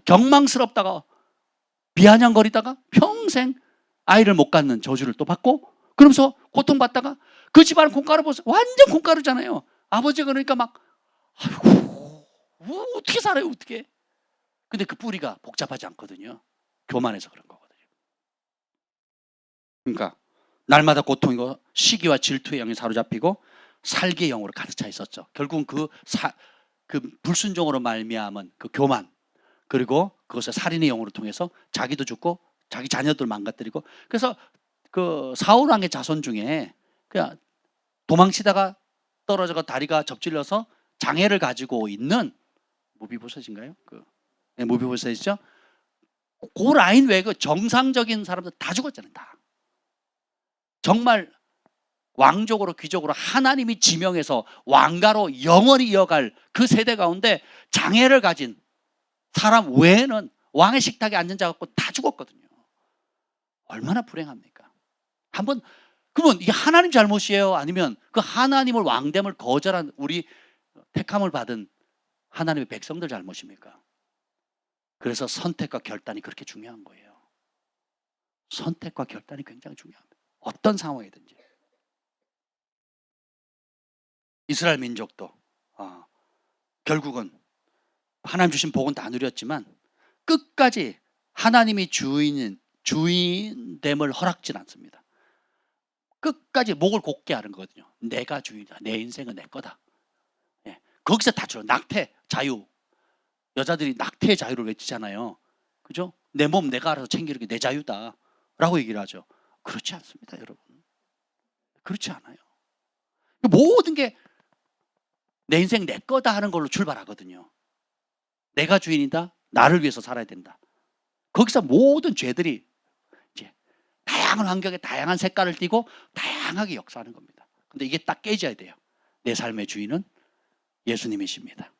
경망스럽다가 비아냥거리다가 평생 아이를 못 갖는 저주를 또 받고, 그러면서 고통받다가 그 집안은 콩가루 보세요. 완전 콩가루잖아요. 아버지가 그러니까 아이고, 어떻게 살아요, 어떻게? 근데 그 뿌리가 복잡하지 않거든요. 교만해서 그런 거거든요. 그러니까 날마다 고통이고 시기와 질투의 영에 사로잡히고 살기의 영으로 가득 차 있었죠. 결국은 그 불순종으로 말미암은 그 교만, 그리고 그것을 살인의 영으로 통해서 자기도 죽고 자기 자녀들 망가뜨리고, 그래서 그 사울 왕의 자손 중에 그냥 도망치다가 떨어져가 다리가 접질려서 장애를 가지고 있는 무비보셋인가요? 무비보셋이죠. 그 라인 외에 그 정상적인 사람들 다 죽었잖아요. 다. 정말 왕족으로 귀족으로 하나님이 지명해서 왕가로 영원히 이어갈 그 세대 가운데 장애를 가진 사람 외에는 왕의 식탁에 앉은 자 갖고 다 죽었거든요. 얼마나 불행합니까? 그러면 이게 하나님 잘못이에요? 아니면 그 하나님을 왕됨을 거절한 우리 택함을 받은 하나님의 백성들 잘못입니까? 그래서 선택과 결단이 그렇게 중요한 거예요. 선택과 결단이 굉장히 중요합니다. 어떤 상황이든지. 이스라엘 민족도 결국은 하나님 주신 복은 다 누렸지만 끝까지 하나님이 주인됨을 허락진 않습니다. 끝까지 목을 곧게 하는 거거든요. 내가 주인이다. 내 인생은 내 거다. 예. 거기서 다 줄어. 낙태, 자유. 여자들이 낙태의 자유를 외치잖아요. 그죠? 내 몸 내가 알아서 챙기는 게 내 자유다 라고 얘기를 하죠. 그렇지 않습니다, 여러분. 그렇지 않아요. 모든 게 내 인생 내 거다 하는 걸로 출발하거든요. 내가 주인이다. 나를 위해서 살아야 된다. 거기서 모든 죄들이 이제 다양한 환경에 다양한 색깔을 띠고 다양하게 역사하는 겁니다. 근데 이게 딱 깨져야 돼요. 내 삶의 주인은 예수님이십니다.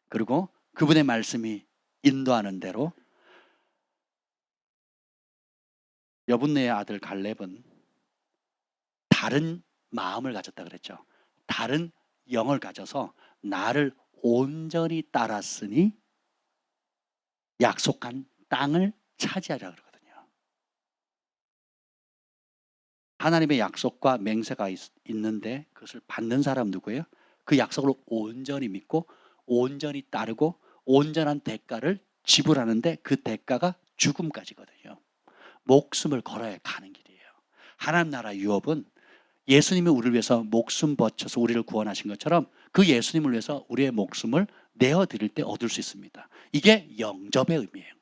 그리고 그분의 말씀이 인도하는 대로 여분네의 아들 갈렙은 다른 마음을 가졌다 그랬죠. 다른 영을 가져서 나를 온전히 따랐으니 약속한 땅을 차지하려 그러거든요. 하나님의 약속과 맹세가 있는데 그것을 받는 사람 누구예요? 그 약속을 온전히 믿고 온전히 따르고 온전한 대가를 지불하는데 그 대가가 죽음까지거든요. 목숨을 걸어야 가는 길이에요. 하나님 나라 유업은 예수님이 우리를 위해서 목숨 버쳐서 우리를 구원하신 것처럼 그 예수님을 위해서 우리의 목숨을 내어드릴 때 얻을 수 있습니다. 이게 영접의 의미예요.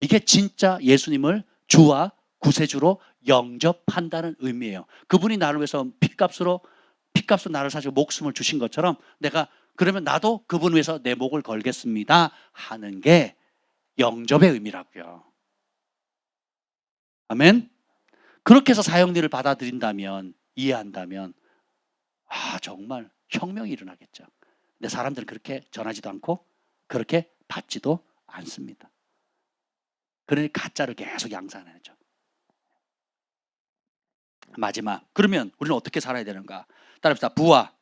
이게 진짜 예수님을 주와 구세주로 영접한다는 의미예요. 그분이 나를 위해서 핏값으로 나를 사시고 목숨을 주신 것처럼 내가 그러면 나도 그분 위해서 내 목을 걸겠습니다 하는 게 영접의 의미라고요. 아멘. 그렇게 해서 사형리를 받아들인다면, 이해한다면 정말 혁명이 일어나겠죠. 근데 사람들은 그렇게 전하지도 않고 그렇게 받지도 않습니다. 그러니 가짜를 계속 양산하죠. 마지막, 그러면 우리는 어떻게 살아야 되는가? 따라합시다. 부와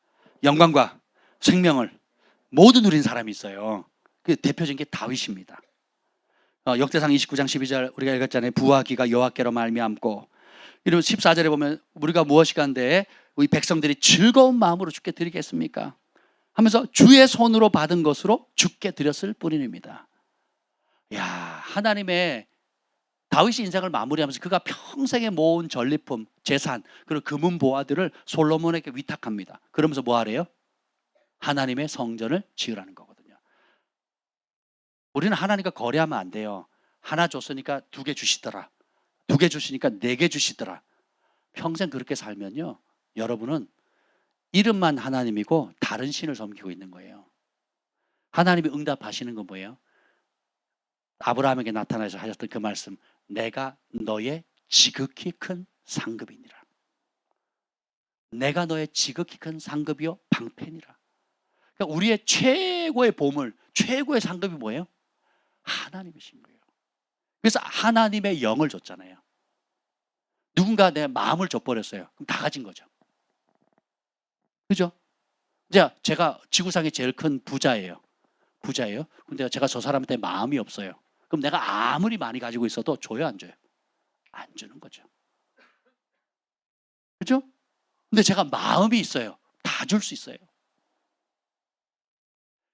영광과 생명을 모두 누린 사람이 있어요. 그 대표적인 게 다윗입니다. 역대상 29장 12절 우리가 읽었잖아요. 부와 기가 여호와께로 말미암고, 이러면 14절에 보면 우리가 무엇이간데 우리 백성들이 즐거운 마음으로 주께 드리겠습니까? 하면서 주의 손으로 받은 것으로 주께 드렸을 뿐입니다. 야, 하나님의 다윗이 인생을 마무리하면서 그가 평생에 모은 전리품, 재산, 그리고 금은 보화들을 솔로몬에게 위탁합니다. 그러면서 뭐 하래요? 하나님의 성전을 지으라는 거거든요. 우리는 하나님과 거래하면 안 돼요. 하나 줬으니까 2개 주시더라. 2개 주시니까 4개 주시더라. 평생 그렇게 살면요, 여러분은 이름만 하나님이고 다른 신을 섬기고 있는 거예요. 하나님이 응답하시는 건 뭐예요? 아브라함에게 나타나서 하셨던 그 말씀, 내가 너의 지극히 큰 상급이니라. 내가 너의 지극히 큰 상급이요 방패니라. 그러니까 우리의 최고의 보물, 최고의 상급이 뭐예요? 하나님이신 거예요. 그래서 하나님의 영을 줬잖아요. 누군가 내 마음을 줘버렸어요. 그럼 다 가진 거죠. 그죠? 이제 제가 지구상에 제일 큰 부자예요. 근데 제가 저 사람한테 마음이 없어요. 그럼 내가 아무리 많이 가지고 있어도 줘요, 안 줘요? 안 주는 거죠. 그죠? 근데 제가 마음이 있어요. 다 줄 수 있어요.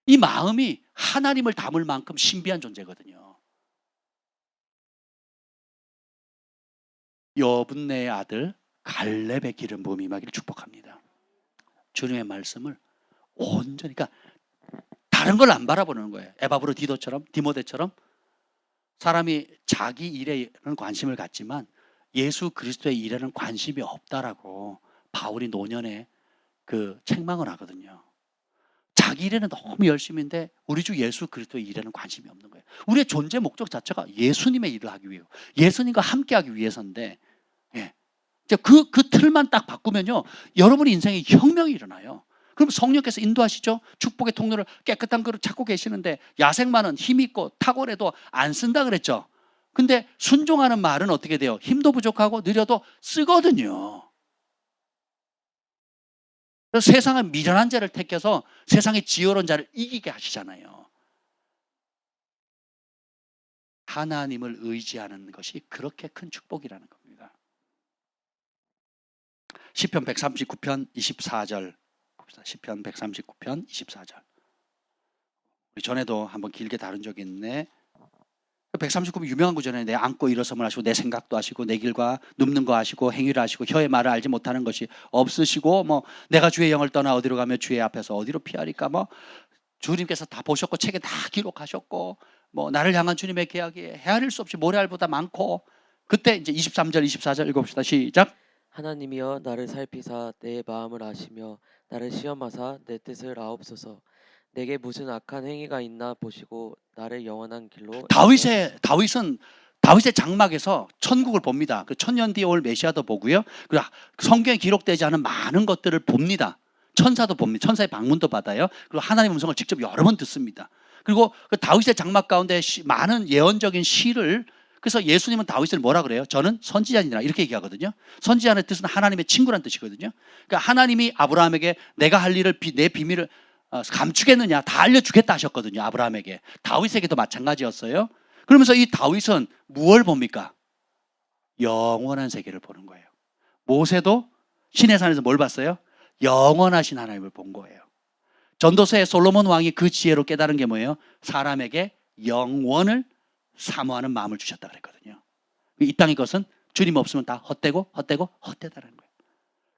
이 마음이 하나님을 담을 만큼 신비한 존재거든요. 여분네의 아들 갈렙의 기름 부음이 임하기를 축복합니다. 주님의 말씀을 온전히, 그러니까 다른 걸 안 바라보는 거예요. 에바브로 디모데처럼 사람이 자기 일에는 관심을 갖지만 예수 그리스도의 일에는 관심이 없다라고 바울이 노년에 그 책망을 하거든요. 자기 일에는 너무 열심인데 우리 주 예수 그리스도의 일에는 관심이 없는 거예요. 우리의 존재 목적 자체가 예수님의 일을 하기 위해요. 예수님과 함께 하기 위해서인데, 예. 그 틀만 딱 바꾸면요, 여러분의 인생에 혁명이 일어나요. 그럼 성령께서 인도하시죠. 축복의 통로를 깨끗한 그릇 찾고 계시는데 야생마는 힘 있고 탁월해도 안 쓴다 그랬죠. 근데 순종하는 말은 어떻게 돼요? 힘도 부족하고 느려도 쓰거든요. 그래서 세상은 미련한 자를 택해서 세상의 지혜로운 자를 이기게 하시잖아요. 하나님을 의지하는 것이 그렇게 큰 축복이라는 겁니다. 시편 139편 24절 봅시다. 시편 139편 24절. 우리 전에도 한번 길게 다룬 적이 있네. 139편 유명한 구절에 내 안고 일어섬을 하시고 내 생각도 하시고 내 길과 눕는 거 하시고 행위를 하시고 혀의 말을 알지 못하는 것이 없으시고 뭐 내가 주의 영을 떠나 어디로 가며 주의 앞에서 어디로 피하리까, 뭐 주님께서 다 보셨고 책에 다 기록하셨고 뭐 나를 향한 주님의 계약이 헤아릴 수 없이 모래알보다 많고, 그때 이제 23절 24절 읽어봅시다. 시작. 하나님이여 나를 살피사 내 마음을 아시며 나를 시험하사 내 뜻을 아옵소서. 내게 무슨 악한 행위가 있나 보시고 나를 영원한 길로 다윗은 다윗의 장막에서 천국을 봅니다. 그 천년 뒤에 올 메시아도 보고요. 그리고 성경에 기록되지 않은 많은 것들을 봅니다. 천사도 봅니다. 천사의 방문도 받아요. 그리고 하나님의 음성을 직접 여러 번 듣습니다. 그리고 그 다윗의 장막 가운데 많은 예언적인 시를, 그래서 예수님은 다윗을 뭐라 그래요? 저는 선지자니라 이렇게 얘기하거든요. 선지자의 뜻은 하나님의 친구란 뜻이거든요. 그러니까 하나님이 아브라함에게 내가 할 일을 내 비밀을 감추겠느냐, 다 알려주겠다 하셨거든요. 아브라함에게. 다윗에게도 마찬가지였어요. 그러면서 이 다윗은 무엇을 봅니까? 영원한 세계를 보는 거예요. 모세도 신의 산에서 뭘 봤어요? 영원하신 하나님을 본 거예요. 전도서의 솔로몬 왕이 그 지혜로 깨달은 게 뭐예요? 사람에게 영원을 사모하는 마음을 주셨다 그랬거든요. 이 땅의 것은 주님 없으면 다 헛되다는 거예요.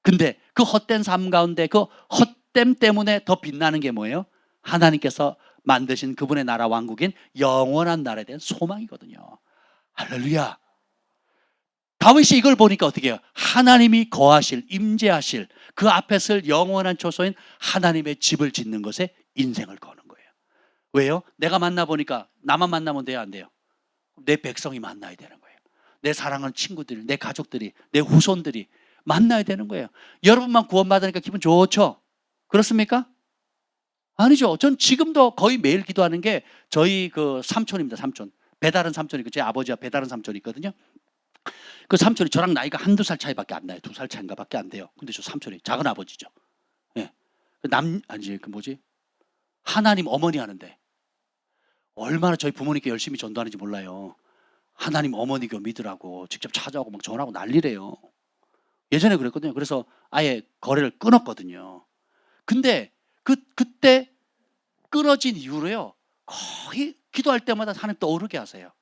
근데 그 헛된 삶 가운데 그 헛됨 때문에 더 빛나는 게 뭐예요? 하나님께서 만드신 그분의 나라 왕국인 영원한 나라에 대한 소망이거든요. 할렐루야. 다윗이 이걸 보니까 어떻게 해요? 하나님이 거하실, 임재하실 그 앞에 설 영원한 초소인 하나님의 집을 짓는 것에 인생을 거는 거예요. 왜요? 내가 만나보니까 나만 만나면 돼요, 안 돼요? 내 백성이 만나야 되는 거예요. 내 사랑하는 친구들이, 내 가족들이, 내 후손들이 만나야 되는 거예요. 여러분만 구원받으니까 기분 좋죠? 그렇습니까? 아니죠. 전 지금도 거의 매일 기도하는 게 저희 그 삼촌입니다. 삼촌. 배다른 삼촌이, 제 아버지와 배다른 삼촌이 있거든요. 그 삼촌이 저랑 나이가 한두 살 차이밖에 안 나요. 2살 차인가 밖에 안 돼요. 근데 저 삼촌이 작은 아버지죠. 예. 하나님 어머니 하는데 얼마나 저희 부모님께 열심히 전도하는지 몰라요. 하나님 어머니교 믿으라고 직접 찾아오고 막 전화하고 난리래요. 예전에 그랬거든요. 그래서 아예 거래를 끊었거든요. 근데 그때 끊어진 이후로요, 거의 기도할 때마다 하나님 떠오르게 하세요.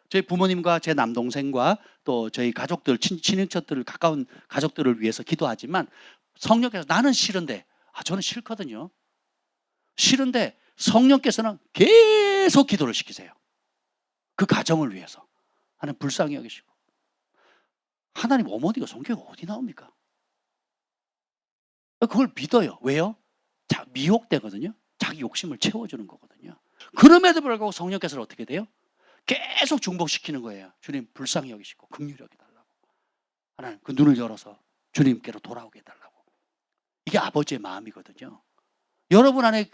저희 부모님과 제 남동생과 또 저희 가족들, 친인척들, 가까운 가족들을 위해서 기도하지만 성령께서 나는 싫은데, 저는 싫거든요. 싫은데 성령께서는 계속 기도를 시키세요. 그 가정을 위해서. 하나님 불쌍히 여기시고. 하나님 어머니가 성경에 어디 나옵니까? 그걸 믿어요. 왜요? 미혹되거든요. 자기 욕심을 채워주는 거거든요. 그럼에도 불구하고 성령께서는 어떻게 돼요? 계속 중복시키는 거예요. 주님 불쌍히 여기시고 긍휼히 여기달라고. 하나님 그 눈을 열어서 주님께로 돌아오게 해달라고. 이게 아버지의 마음이거든요. 여러분 안에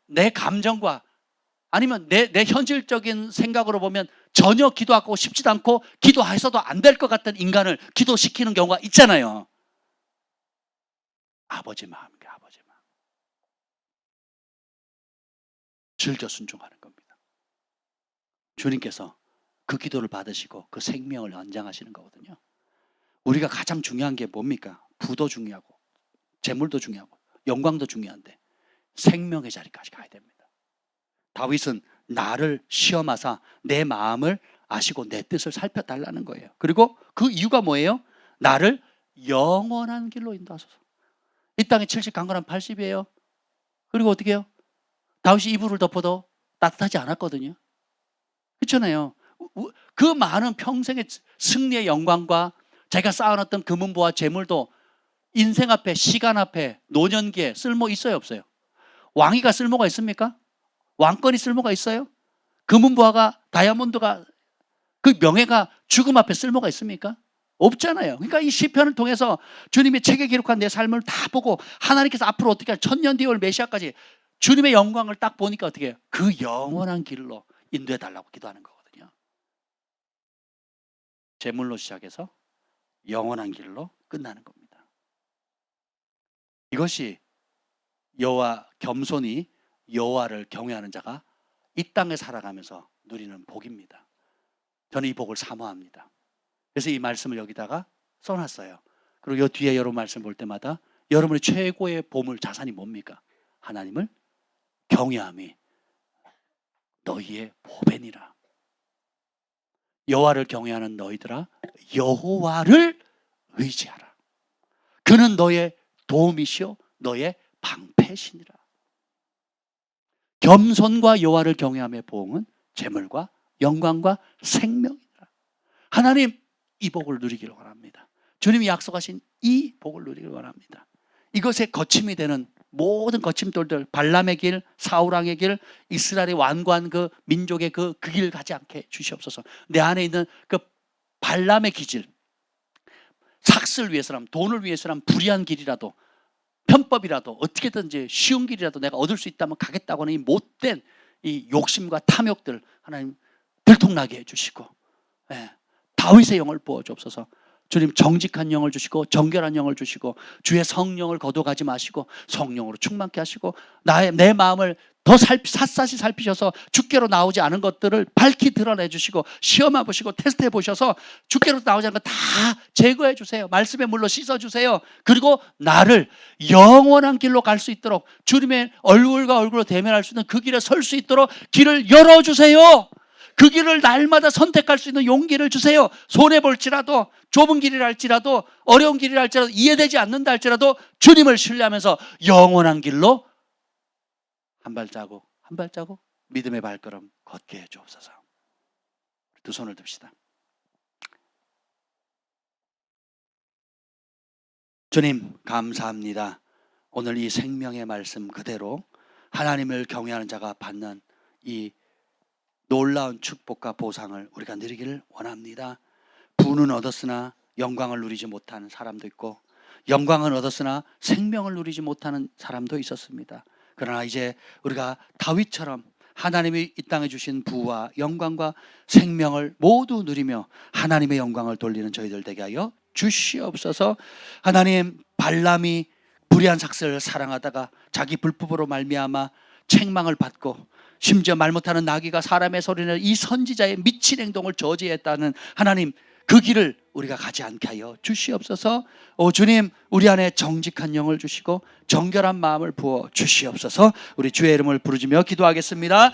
내 감정과 아니면 내 현실적인 생각으로 보면 전혀 기도하고 싶지도 않고 기도해서도 안 될 것 같은 인간을 기도시키는 경우가 있잖아요. 아버지 마음이에요. 아버지 마음. 즐겨 순종하는 겁니다. 주님께서 그 기도를 받으시고 그 생명을 연장하시는 거거든요. 우리가 가장 중요한 게 뭡니까? 부도 중요하고 재물도 중요하고 영광도 중요한데 생명의 자리까지 가야 됩니다. 다윗은 나를 시험하사 내 마음을 아시고 내 뜻을 살펴달라는 거예요. 그리고 그 이유가 뭐예요? 나를 영원한 길로 인도하소서. 이 땅에 70 강건한 80이에요. 그리고 어떻게 해요? 다윗이 이불을 덮어도 따뜻하지 않았거든요. 그렇잖아요. 그 많은 평생의 승리의 영광과 자기가 쌓아놨던 금은보화 재물도 인생 앞에, 시간 앞에, 노년기에 쓸모 있어요, 없어요? 왕위가 쓸모가 있습니까? 왕권이 쓸모가 있어요? 금은보화가, 다이아몬드가, 그 명예가 죽음 앞에 쓸모가 있습니까? 없잖아요. 그러니까 이 시편을 통해서 주님이 책에 기록한 내 삶을 다 보고 하나님께서 앞으로 어떻게 할 천년 뒤에 올 메시아까지 주님의 영광을 딱 보니까 어떻게 해요? 그 영원한 길로 인도해 달라고 기도하는 거거든요. 재물로 시작해서 영원한 길로 끝나는 겁니다. 이것이 여호와, 겸손히 여호와를 경외하는 자가 이 땅에 살아가면서 누리는 복입니다. 저는 이 복을 사모합니다. 그래서 이 말씀을 여기다가 써놨어요. 그리고 이 뒤에 여러분 말씀 볼 때마다 여러분의 최고의 보물, 자산이 뭡니까? 하나님을 경외함이 너희의 보배니라. 여호와를 경외하는 너희들아, 여호와를 의지하라. 그는 너의 도움이시오 너의 방패시니라. 겸손과 여호와를 경외함의 보응은 재물과 영광과 생명이니라. 하나님 이 복을 누리기를 원합니다. 주님이 약속하신 이 복을 누리기를 원합니다. 이것의 거침이 되는 모든 거침돌들, 발람의 길, 사울왕의 길, 이스라엘의 완고한 그 민족의 그 길 가지 않게 주시옵소서. 내 안에 있는 그 발람의 기질, 삭스를 위해서라면, 돈을 위해서라면 불의한 길이라도, 편법이라도, 어떻게든지 쉬운 길이라도 내가 얻을 수 있다면 가겠다고 하는 이 못된 이 욕심과 탐욕들 하나님 들통나게 해주시고, 다윗의 영을 부어주옵소서. 주님 정직한 영을 주시고 정결한 영을 주시고 주의 성령을 거둬가지 마시고 성령으로 충만케 하시고 내 마음을 더 샅샅이 살피셔서 주께로 나오지 않은 것들을 밝히 드러내 주시고 시험해 보시고 테스트해 보셔서 주께로 나오지 않은 것 다 제거해 주세요. 말씀의 물로 씻어 주세요. 그리고 나를 영원한 길로 갈 수 있도록 주님의 얼굴과 얼굴로 대면할 수 있는 그 길에 설 수 있도록 길을 열어주세요. 그 길을 날마다 선택할 수 있는 용기를 주세요. 손해볼지라도, 좁은 길이라 할지라도, 어려운 길이라 할지라도, 이해되지 않는다 할지라도 주님을 신뢰하면서 영원한 길로 한 발자국 한 발자국 믿음의 발걸음 걷게 해주옵소서. 두 손을 듭시다. 주님 감사합니다. 오늘 이 생명의 말씀 그대로 하나님을 경외하는 자가 받는 이 놀라운 축복과 보상을 우리가 누리기를 원합니다. 부는 얻었으나 영광을 누리지 못하는 사람도 있고 영광을 얻었으나 생명을 누리지 못하는 사람도 있었습니다. 그러나 이제 우리가 다윗처럼 하나님이 이 땅에 주신 부와 영광과 생명을 모두 누리며 하나님의 영광을 돌리는 저희들 되게 하여 주시옵소서. 하나님, 발람이 불의한 삭스를 사랑하다가 자기 불법으로 말미암아 책망을 받고 심지어 말 못하는 나귀가 사람의 소리를 이 선지자의 미친 행동을 저지했다는 하나님, 그 길을 우리가 가지 않게 하여 주시옵소서. 오 주님, 우리 안에 정직한 영을 주시고 정결한 마음을 부어 주시옵소서. 우리 주의 이름을 부르짖며 기도하겠습니다.